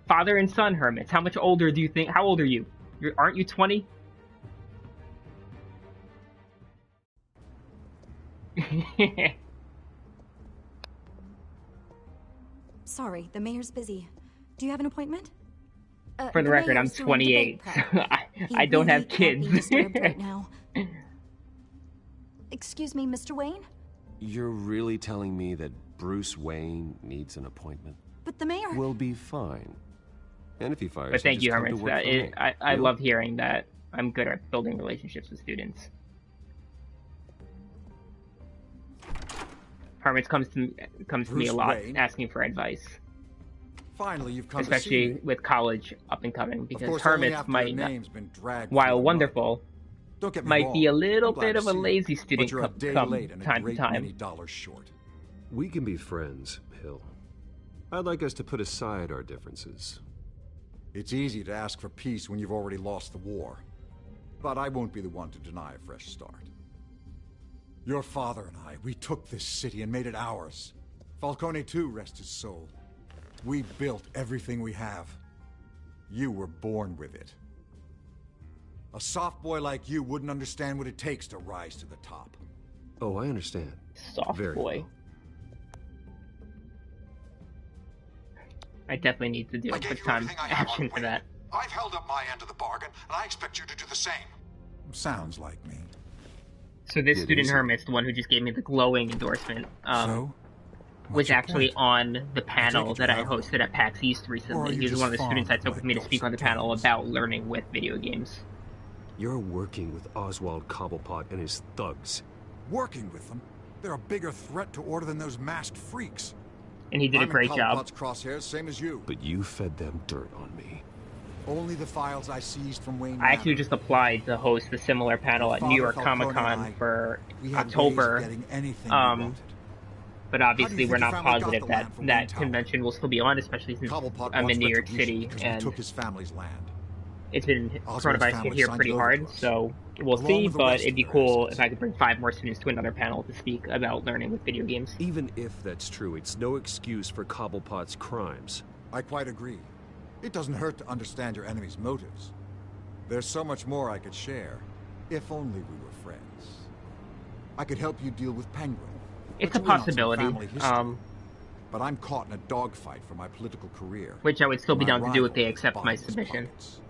Father and son hermits. How much older do you think? How old are you? Aren't you 20? Sorry, the mayor's busy. Do you have an appointment? For the record, I'm 28, so I don't have kids. Right now. Excuse me, Mr. Wayne? You're really telling me that Bruce Wayne needs an appointment? But the mayor... We'll be fine. And if he fires, but thank you, Hermits. I love hearing that I'm good at building relationships with students. Hermits comes to me a lot, asking for advice. Finally, you've come especially with college up and coming, because Hermits might, while wonderful, might be a little bit of a lazy student come time to time. We can be friends, Hill. I'd like us to put aside our differences. It's easy to ask for peace when you've already lost the war. But I won't be the one to deny a fresh start. Your father and I, we took this city and made it ours. Falcone too, rest his soul. We built everything we have. You were born with it. A soft boy like you wouldn't understand what it takes to rise to the top. Oh, I understand. Soft boy. I definitely need to do a quick time action for that. I've held up my end of the bargain, and I expect you to do the same. Sounds like me. So this student Hermits, the one who just gave me the glowing endorsement, was actually on the panel that I hosted at PAX East recently. He was one of the students I took with me to speak on the panel about learning with video games. You're working with Oswald Cobblepot and his thugs. Working with them? They're a bigger threat to order than those masked freaks. And he did a great job. Crosshairs, same as you. But you fed them dirt on me. Only the files I seized from Wayne. I actually just applied to host a similar panel at New York Comic Con for October. But obviously, we're not positive that convention will still be on, especially since I'm in New York City and took his family's land. it's been Oswald's coronavirus hit family here signed pretty it over hard, to us, so we'll along see. with the But rest it'd of be the cool heirsons. if I could bring 5 more students to another panel to speak about learning with video games. Even if that's true, it's no excuse for Cobblepot's crimes. I quite agree. It doesn't hurt to understand your enemy's motives. There's so much more I could share, if only we were friends. I could help you deal with Penguin. It's a let you in on some possibility. family history. But I'm caught in a dogfight for my political career. Which I would still be My down to do if rival they is accept my buying his submission. pockets.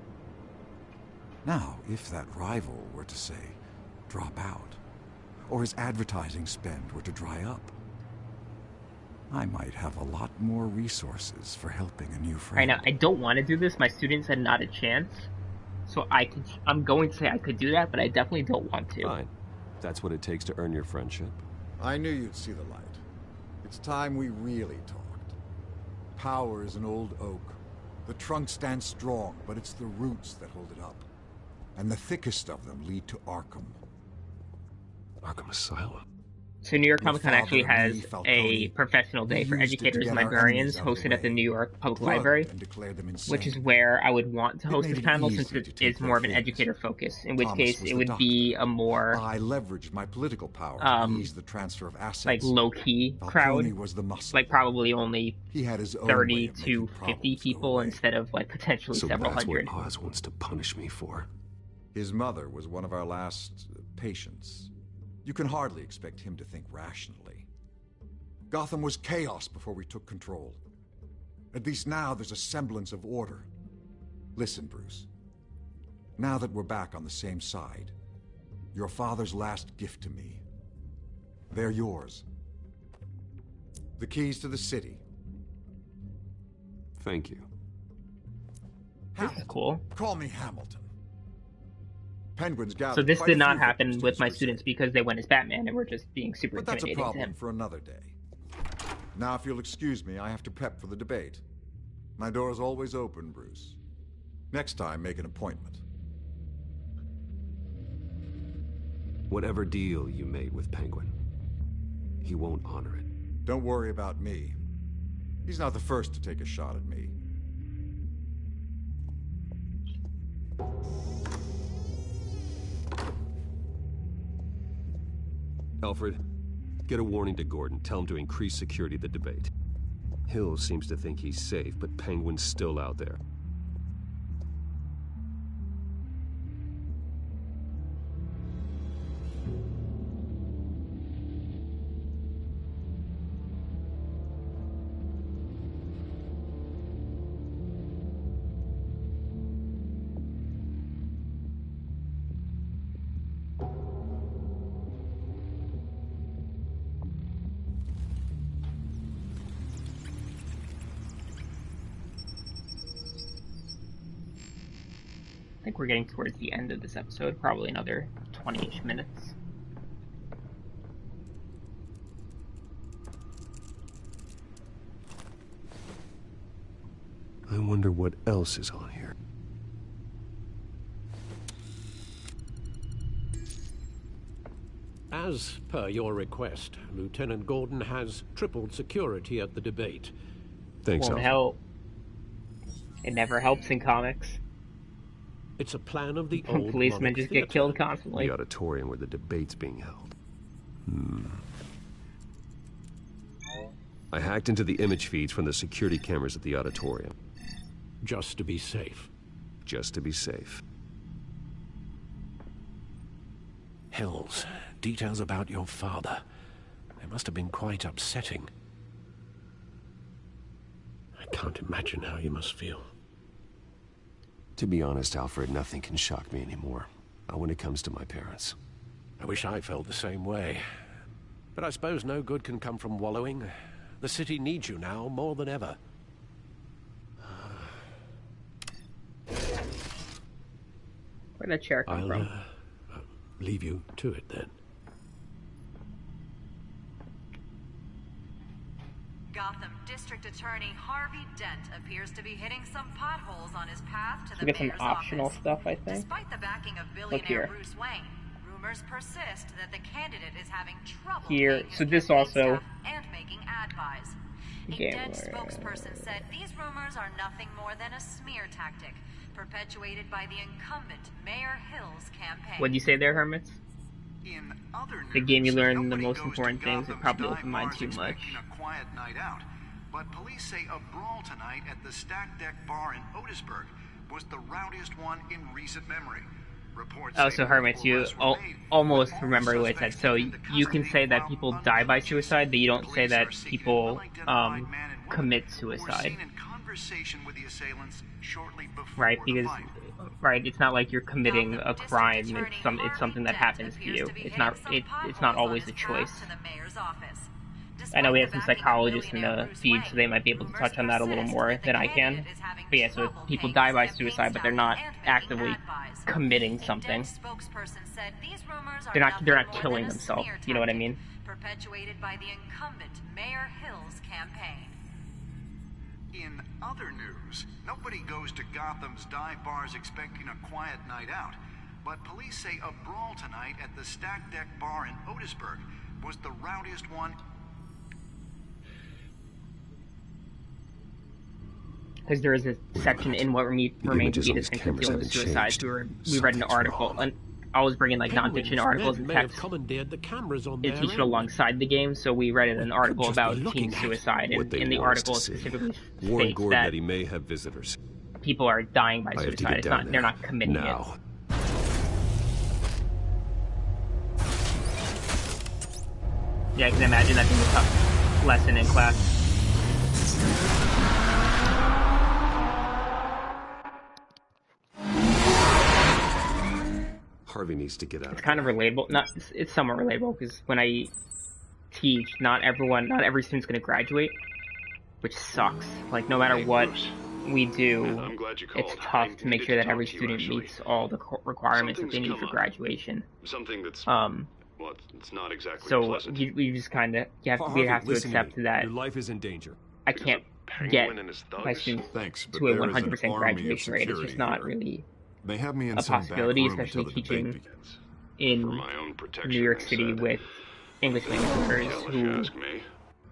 Now, if that rival were to say, drop out, or his advertising spend were to dry up, I might have a lot more resources for helping a new friend. Right now, I don't want to do this. My students had not a chance. So I'm going to say I could do that, but I definitely don't want to. Fine. That's what it takes to earn your friendship. I knew you'd see the light. It's time we really talked. Power is an old oak. The trunk stands strong, but it's the roots that hold it up. And the thickest of them lead to Arkham. Arkham Asylum. So New York Your Comic Con actually father and has me, a Falcone, professional day we for used it to educators and get our librarians enemies out of the hosted at the way, New York Public plugged Library, and declared them insane. which is where I would want to It host made this it panel easy since to it take is their more of an things. educator focus, in which Thomas case was it the would doctor. be a more I leveraged my political power to ease the transfer of assets. like low-key Falcone crowd, was the muscle. like probably only He had his own 30 way of to making 50 problems go people away. instead of like potentially So several that's hundred. what Oz wants to punish me for. His mother was one of our last patients. You can hardly expect him to think rationally. Gotham was chaos before we took control. At least now there's a semblance of order. Listen, Bruce. Now that we're back on the same side, your father's last gift to me, they're yours. The keys to the city. Thank you. Hamilton. Cool. Call me Hamilton. Penguin's gathered So this quite did a not few happen victims with to my his students because they went as Batman and were just being super But that's a intimidating to problem him. for another day. Now, if you'll excuse me, I have to prep for the debate. My door is always open, Bruce. Next time, make an appointment. Whatever deal you made with Penguin, he won't honor it. Don't worry about me. He's not the first to take a shot at me. Alfred, get a warning to Gordon. Tell him to increase security at the debate. Hill seems to think he's safe, but Penguin's still out there. I think we're getting towards the end of this episode, probably another 20-ish minutes. I wonder what else is on here. As per your request, Lieutenant Gordon has tripled security at the debate. Thanks, Won't Alfred. help. It never helps in comics. It's a plan of the old Policemen Monarch just Theater. get killed constantly. The auditorium where the debate's being held. I hacked into the image feeds from the security cameras at the auditorium. Just to be safe. Just to be safe. Hills, details about your father. They must have been quite upsetting. I can't imagine how you must feel. To be honest, Alfred, nothing can shock me anymore. Not when it comes to my parents. I wish I felt the same way. But I suppose no good can come from wallowing. The city needs you now more than ever. Where'd that chair come from? Leave you to it then. Gotham District Attorney Harvey Dent appears to be hitting some potholes on his path to We the get some mayor's optional office. stuff, I think. Despite the backing of Look here. billionaire Bruce Wayne, rumors persist that the candidate is having trouble Here, paying his so this campaign also- staff and making ad buys. A Gambler. Dent spokesperson said these rumors are nothing more than a smear tactic perpetuated by the incumbent Mayor Hill's campaign. What'd you say there, Hermits? In other The game you news, learn the nobody most goes important to things. It Gotham's probably dive opened mine bars too much. expecting a quiet night out. But police say a brawl tonight at the Stack Deck Bar in Otisburg was the rowdiest one in recent memory. Reports Oh, say so Hermits, you almost remember what it said. So you can say that people die by suicide, but you don't say that people commit suicide. Right, because it's not like you're committing a crime. It's something that happens to you. It's not always a choice. I know we have some psychologists in the feed, so they might be able to touch on that a little more than I can. But yeah, so people die by suicide, but they're not actively committing something. They're not killing themselves. You know what I mean? Perpetuated by the incumbent Mayor Hill's campaign. In other news, nobody goes to Gotham's dive bars expecting a quiet night out. But police say a brawl tonight at the Stack Deck Bar in Otisburg was the rowdiest one. Because there is a section in what remains to be distinct dealing with suicides. We read an article, and I was bringing like non-fiction articles and text to teach it alongside the game. So we read an article about teen suicide, and in the article it specifically states that he may have visitors. People are dying by suicide. They're not committing it. Yeah, I can imagine that being a tough lesson in class. Harvey needs to get out. It's kind of relatable. It's somewhat relatable because when I teach, not every student's going to graduate, which sucks. Like no matter what we do, it's tough to make sure that every student meets all the requirements that they need for graduation. Something that's it's not exactly pleasant. We just kind of we have to accept that your life is in danger. I can't get my students to a 100% graduation rate. It's just not really they have me in a possibility, especially teaching in New York City with English language learners who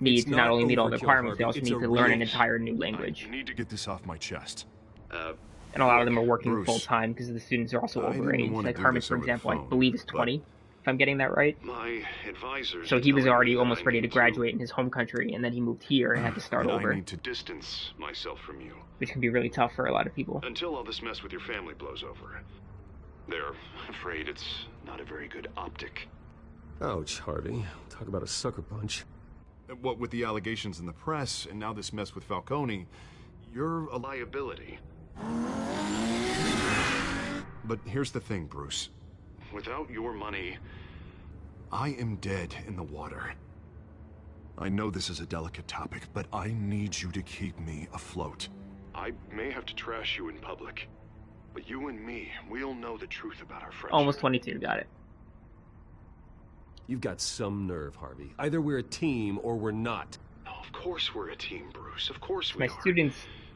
need to not only meet all the requirements, they also need to learn an entire new language. I need to get this off my chest. And a lot of them are working full-time because the students are also overage. Like Herman, for example, I believe is 20, if I'm getting that right. My advisors. So he was already almost ready to graduate in his home country, and then he moved here and had to start over. I need to distance myself from you. Which can be really tough for a lot of people. Until all this mess with your family blows over. They're afraid it's not a very good optic. Ouch, Harvey. Talk about a sucker punch. What with the allegations in the press, and now this mess with Falcone, you're a liability. But here's the thing, Bruce. Without your money, I am dead in the water. I know this is a delicate topic, but I need you to keep me afloat. I may have to trash you in public, but you and me, we'll know the truth about our friendship. Almost 22, got it. You've got some nerve, Harvey. Either we're a team or we're not. No, of course we're a team, Bruce. Of course we are.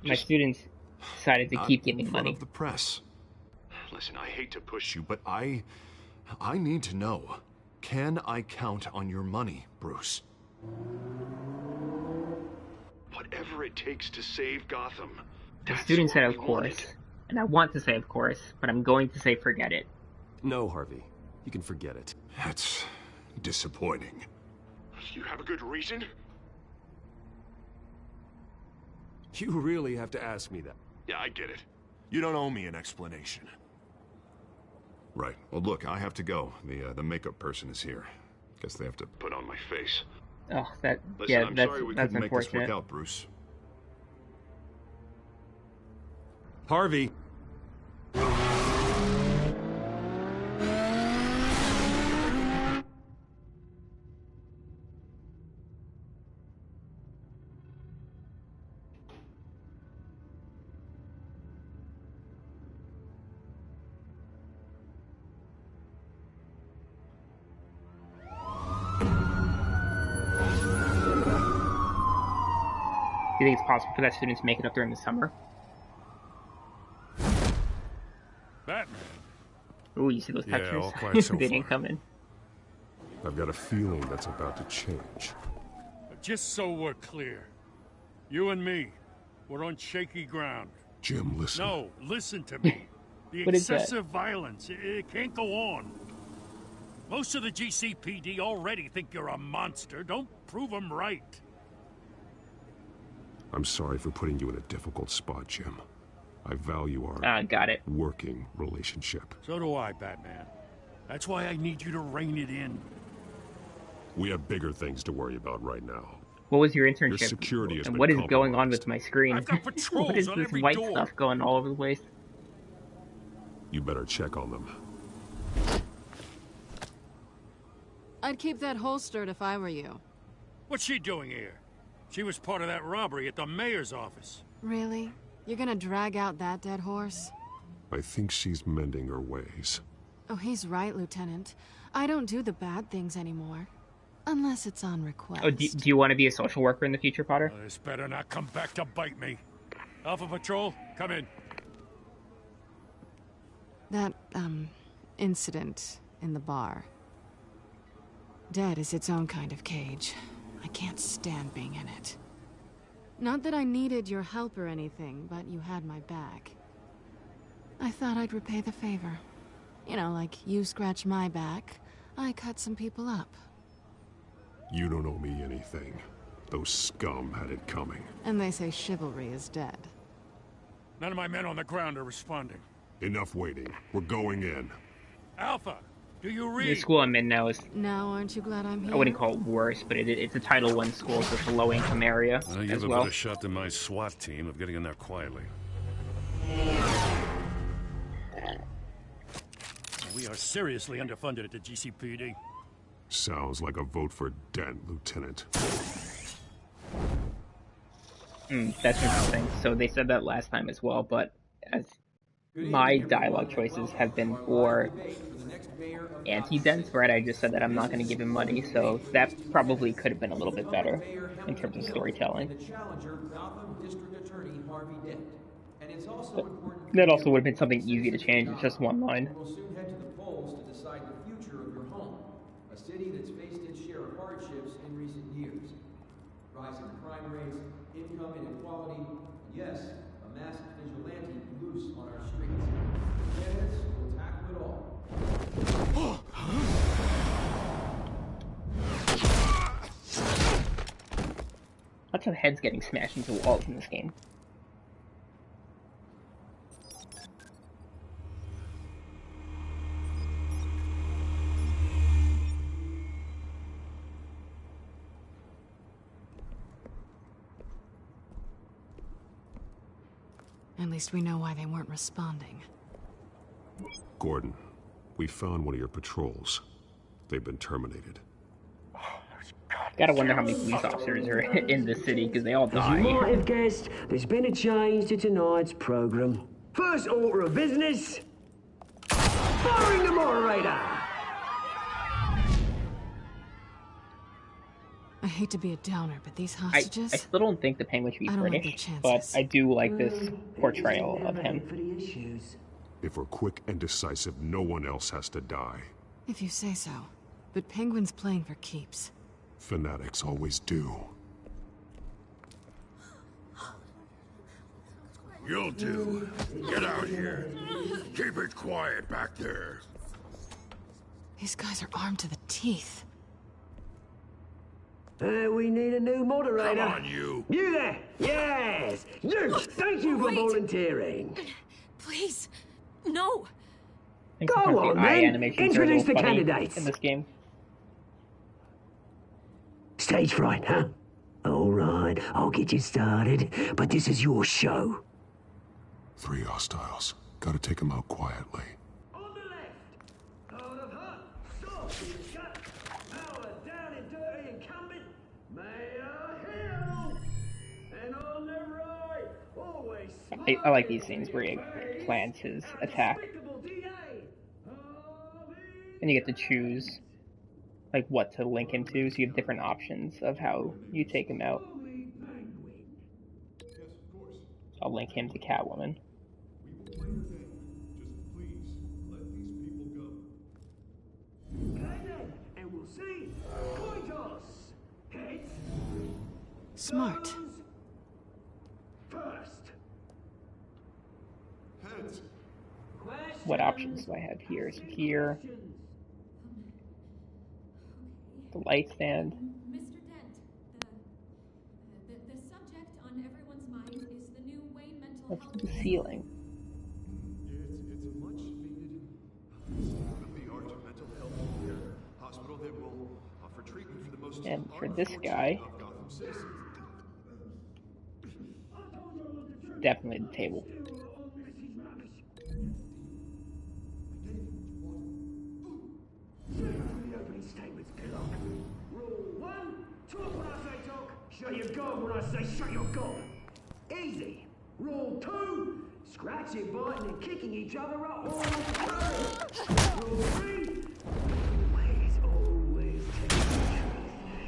My students decided to keep giving money. Of the press. Listen, I hate to push you, but I need to know. Can I count on your money, Bruce? Whatever it takes to save Gotham. The student said of course, and I want to say of course, but I'm going to say forget it. No, Harvey. You can forget it. That's disappointing. You have a good reason? You really have to ask me that. Yeah, I get it. You don't owe me an explanation. Right. Well, look, I have to go. The makeup person is here. Guess they have to put on my face. Oh, Listen, I'm sorry we couldn't make this work out, Bruce. Harvey. Do you think it's possible for that student to make it up during the summer? Batman. Ooh, you see those textures? Yeah, all quiet so they didn't come in. I've got a feeling that's about to change. Just so we're clear, You and me, we're on shaky ground. Jim, listen. No, listen to me. The What is that? excessive violence, it can't go on. Most of the GCPD already think you're a monster. Don't prove them right. I'm sorry for putting you in a difficult spot, Jim. I value our got it. working relationship. So do I, Batman. That's why I need you to rein it in. We have bigger things to worry about right now. What was your internship? Your security has and been what is going on compromised. with my screen? I've got patrols What is on this every white door. stuff going all over the place? You better check on them. I'd keep that holstered if I were you. What's she doing here? She was part of that robbery at the mayor's office. Really? You're gonna drag out that dead horse? I think she's mending her ways. Oh, he's right, Lieutenant. I don't do the bad things anymore. Unless it's on request. Oh, do you want to be a social worker in the future, Potter? This better not come back to bite me. Alpha Patrol, come in. That, incident in the bar. Dead is its own kind of cage. I can't stand being in it. Not that I needed your help or anything, but you had my back. I thought I'd repay the favor. You know, like you scratch my back, I cut some people up. You don't owe me anything. Those scum had it coming. And they say chivalry is dead. None of my men on the ground are responding. Enough waiting. We're going in. Alpha, do you The read? school I'm in now is, Now, aren't you glad I'm here? I wouldn't call it worse, but it's a Title I school, so it's a low-income area You have as a well. better shot than my SWAT team of getting in there quietly. We are seriously underfunded at the GCPD. Sounds like a vote for Dent, Lieutenant. That's interesting. So they said that last time as well, but as my dialogue choices have been for anti-Dent, right? I just said that I'm not going to give him money, so that probably could have been a little bit better in terms of storytelling. But that also would have been something easy to change. It's just one line. We'll soon head to the polls to decide the future of your home, a city that's faced its share of hardships in recent years. Rising crime rates, income inequality, and yes, a massive vigilante loose on our streets. The candidates will tackle it all. Lots of heads getting smashed into walls in this game. At least we know why they weren't responding. Gordon, we found one of your patrols. They've been terminated. Gotta wonder how many police officers are in this city, because they all As you die. might have guessed, there's been a change to tonight's program. First order of business, firing the moderator! I hate to be a downer, but these I hostages... still don't think the Penguin should be I don't like British, their but chances. I do like this portrayal of him. If we're quick and decisive, no one else has to die. If you say so. But Penguin's playing for keeps. Fanatics always do. You'll do. Get out here. Keep it quiet back there. These guys are armed to the teeth. We need a new moderator. Come on, you. You there! Yes! You! Thank you for Wait. volunteering. Please, no. I think Go sometimes on, the eye then. animations are a Introduce little the funny candidates. in this game. Stage fright, huh? All right, I'll get you started, but this is your show. 3 hostiles. Gotta take them out quietly. I like these scenes where he plans his attack. And you get to choose like what to link him to, so you have different options of how you take him out. I'll link him to Catwoman. And we'll see. Coin toss. Heads. Smart. what options do I have here? So here, the light stand. Mr. Dent, the subject on everyone's mind is the new Wayne mental Let's health do the ceiling. It's a much needed state-of-the-art mental health care hospital that will offer treatment for the most And for this guy, of Gotham citizens. definitely the table. The opening statements, Pillock. Rule 1, talk when I say talk, shut your gob when I say shut your gob. Easy. Rule 2, scratching, biting and kicking each other up all the time. Rule 3, always tell the truth.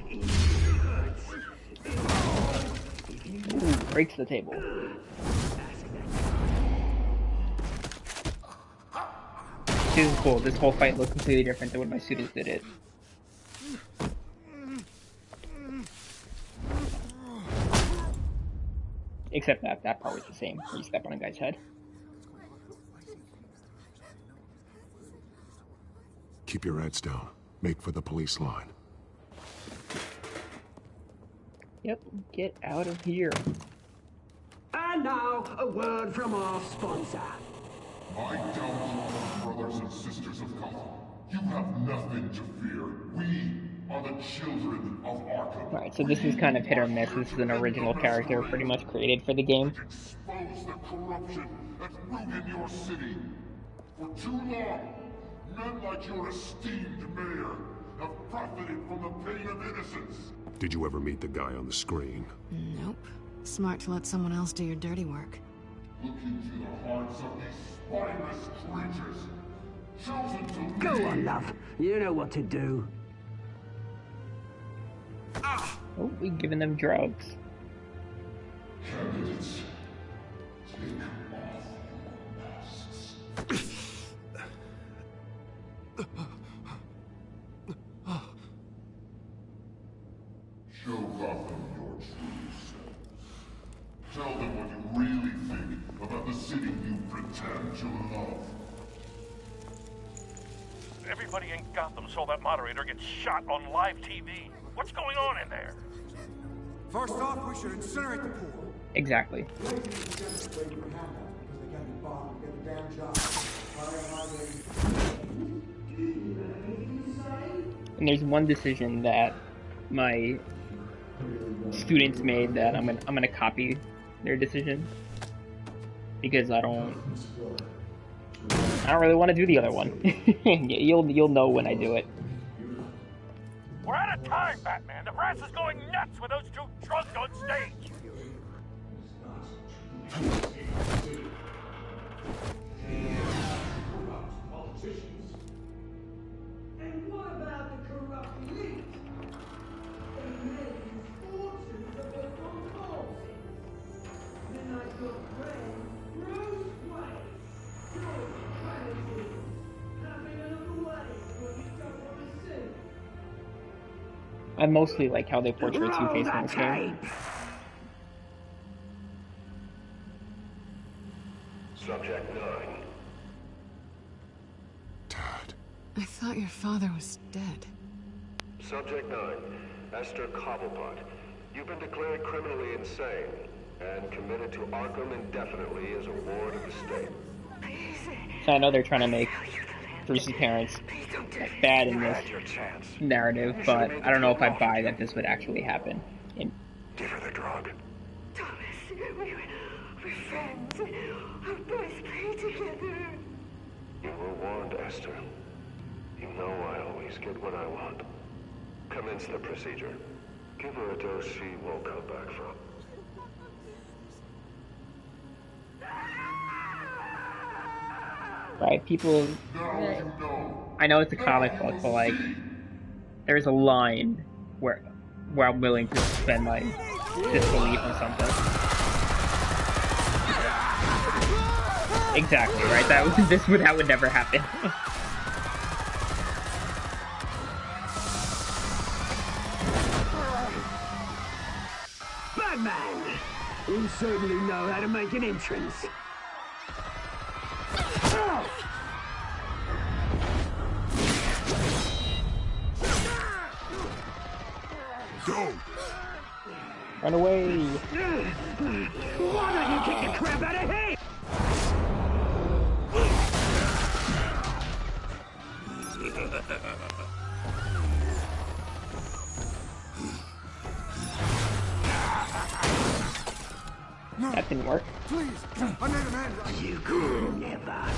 Even if it hurts. Ooh, breaks the table. This is cool. This whole fight looks completely different than when my students did it. Except that part was the same, where you step on a guy's head. Keep your heads down. Make for the police line. Yep, get out of here. And now, a word from our sponsor. My downtrodden brothers and sisters of Gotham, you have nothing to fear. We are the children of Arkham. Alright, so this is kind of hit or miss. This is an original character pretty much created for the game. Expose the corruption that's rooted in your city. For too long, men like your esteemed mayor have profited from the pain of innocence. Did you ever meet the guy on the screen? Nope. Smart to let someone else do your dirty work. Look into the hearts of these spineless creatures, chosen to Go on, love. You know what to do. Oh, we've given them drugs. Candidates, take off your masks. Show Gotham your true selves. Tell them what you really think about the city you pretend to love. Everybody in Gotham saw that moderator get shot on live TV. What's going on in there? First off, we should incinerate the pool. Exactly. And there's one decision that my students made that I'm gonna copy their decision, because I don't really want to do the other one. You'll know when I do it. We're out of time, Batman. The brass is going nuts with those two drunks on stage. And what about the corrupt elite? They made fortunes of their own policy. Then I got friend, Bruce Wayne, George Clancy, having another way when you don't want to see. I mostly like how they portray Two-Face in this game. Subject 9. I thought your father was dead. Subject 9. Esther Cobblepot. You've been declared criminally insane and committed to Arkham indefinitely as a ward of the state. So I know they're trying to make Bruce's parents bad in this narrative, but I don't know if I buy that this would actually happen. Give her the drug. Thomas, we're friends. Our boys play together. You were warned, Esther. You know I always get what I want. Commence the procedure. Give her a dose she won't come back from. Right, people... I know it's a comic book, but like, there's a line where I'm willing to suspend my disbelief on something. Exactly, right? That would never happen. Batman! You certainly know how to make an entrance. Go! Run away! Why don't you kick the crap out of him? No, that didn't work. Please, I made a man. You could never.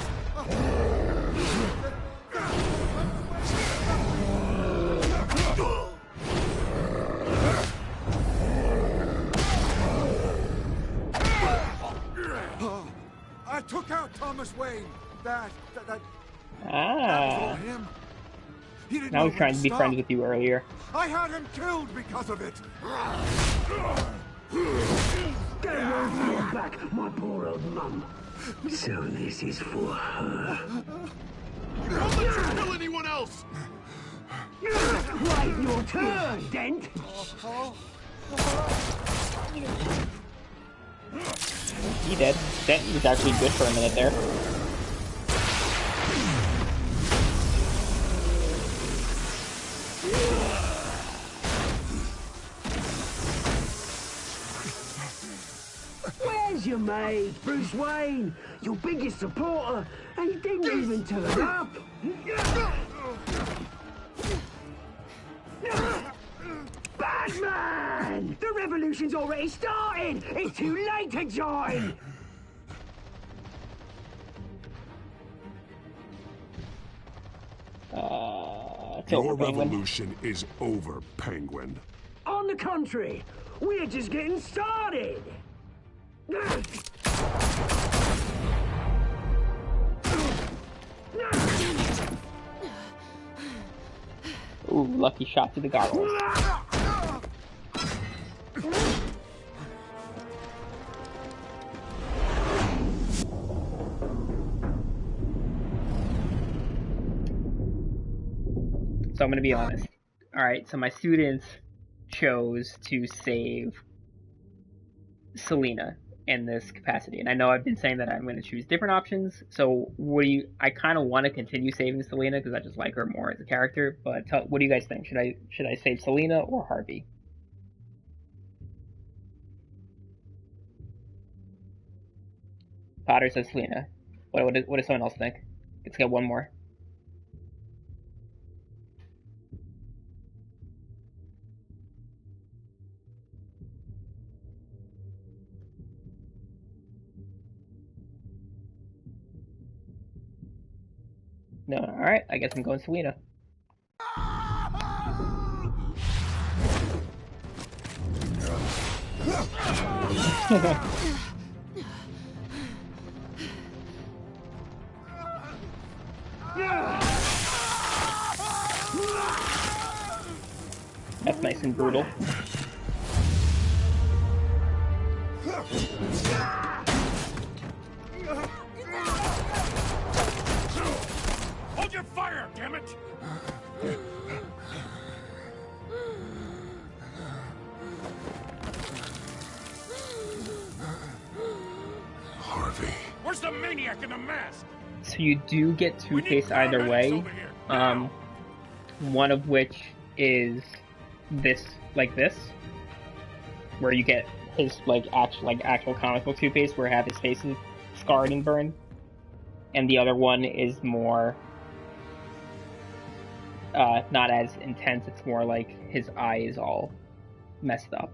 I took out Thomas Wayne. That was Ah. all him. He didn't Now know he's trying to be when friends stop. with you earlier. I had him killed because of it. Get away from your back, my poor old mum. So this is for her. Don't let you kill anyone else! Wait your turn, Dent! He did. Dent was actually good for a minute there. Where's your mate, Bruce Wayne? Your biggest supporter, and he didn't even turn up. Batman! The revolution's already started! It's too late to join! It's Your over, Penguin. revolution is over, Penguin. On the contrary, we're just getting started! Ooh, lucky shot to the goggles. So I'm gonna be honest. Alright, so my students chose to save Selina in this capacity. And I know I've been saying that I'm going to choose different options. So I kind of want to continue saving Selina because I just like her more as a character. But what do you guys think? Should I save Selina or Harvey? Potter says Selina. What does someone else think? Let's get one more. No, alright, I guess I'm going Selina. That's nice and brutal. Hold your fire, damn it! Harvey. Where's the maniac in the mask? So you do get Two-Face either way. One of which is this, where you get his actual comic book Two-Face, where have his face is scarred and burned, and the other one is more not as intense. It's more like his eye is all messed up.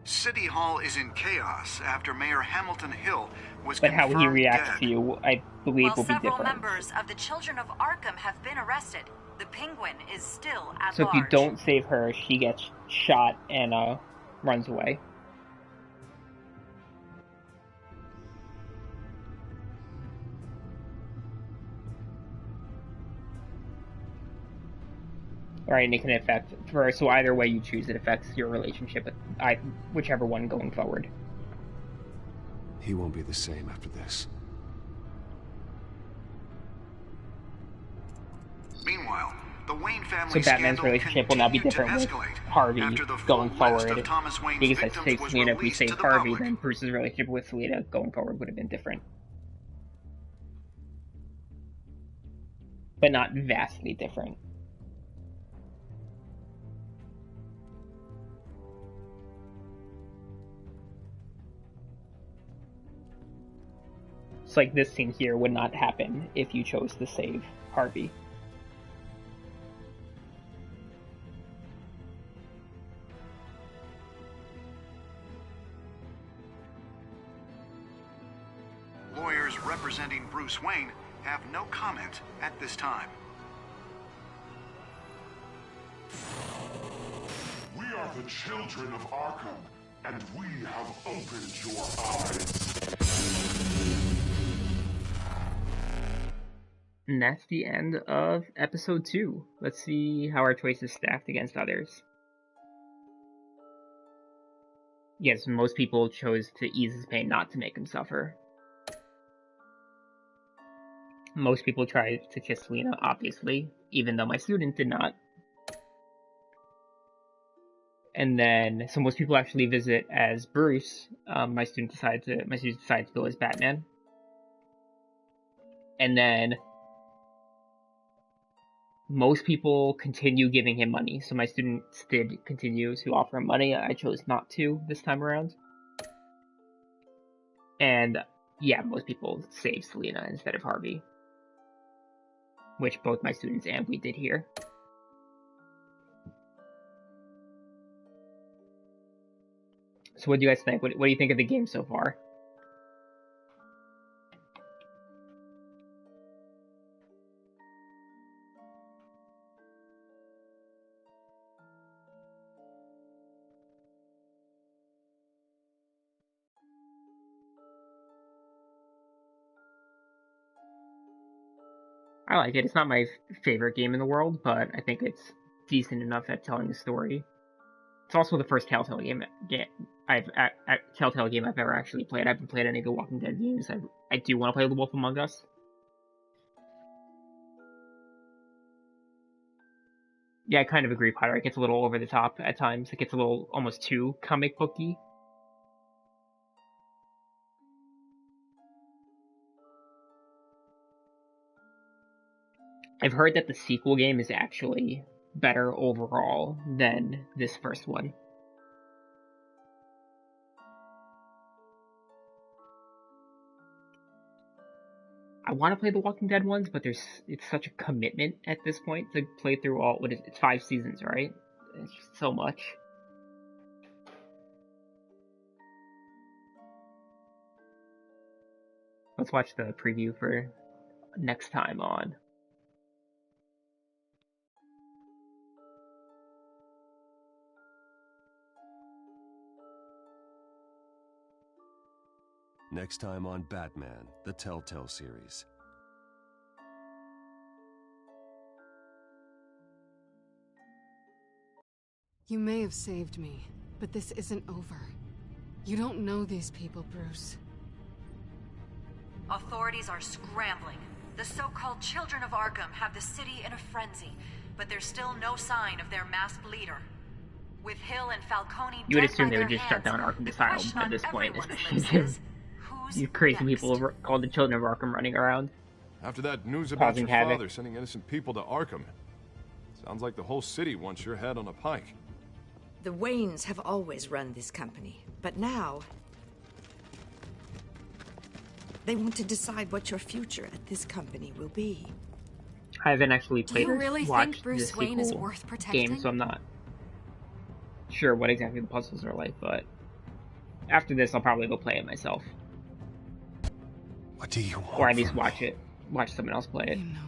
City Hall is in chaos after Mayor Hamilton Hill was But how he confirmed reacts dead. to you, I believe, will be Several different. members of the Children of Arkham have been arrested. The Penguin is still at So if large. you don't save her, she gets shot and runs away. Alright, and it can affect, so either way you choose, it affects your relationship with whichever one going forward. He won't be the same after this. Meanwhile, the Wayne family So Batman's scandal relationship will now be continued to different with escalate Harvey after the going full list forward. of Thomas Wayne's Because I victims say was Selena, if we released to saved the Harvey, public. then Bruce's relationship with Selena going forward would have been different. But not vastly different. It's like this scene here would not happen if you chose to save Harvey. Lawyers representing Bruce Wayne have no comment at this time. We are the children of Arkham, and we have opened your eyes. And that's the end of episode 2. Let's see how our choices stacked against others. Yes, most people chose to ease his pain, not to make him suffer. Most people tried to kiss Selena, obviously, even though my student did not. And then, so most people actually visit as Bruce. My student decided to go as Batman. And then most people continue giving him money. So my students did continue to offer him money. I chose not to this time around. And yeah, most people saved Selena instead of Harvey, which both my students and we did here. So what do you guys think? What do you think of the game so far? I like it. It's not my favorite game in the world, but I think it's decent enough at telling the story. It's also the first Telltale game I've ever actually played. I haven't played any of the Walking Dead games. I do want to play The Wolf Among Us. Yeah, I kind of agree, Potter. It gets a little over the top at times. It gets a little almost too comic booky. I've heard that the sequel game is actually better overall than this first one. I want to play the Walking Dead ones, but it's such a commitment at this point to play through all. It's 5 seasons, right? It's just so much. Let's watch the preview for next time on. Next time on Batman, the Telltale Series. You may have saved me, but this isn't over. You don't know these people, Bruce. Authorities are scrambling. The so-called Children of Arkham have the city in a frenzy, but there's still no sign of their masked leader. With Hill and Falcone you would dead assume by they would their just hands, shut down Arkham the Asylum question at on this point, everyone's especially lips is, you crazy people called the Children of Arkham running around. After that news about causing your havoc. father sending innocent people to Arkham, sounds like the whole city wants your head on a pike. The Waynes have always run this company, but now they want to decide what your future at this company will be. I haven't actually Do played you or really watched think Bruce the Wayne is sequel worth protecting? game, so I'm not sure what exactly the puzzles are like, but after this I'll probably go play it myself. What do you want? Or at least watch someone else play it. You know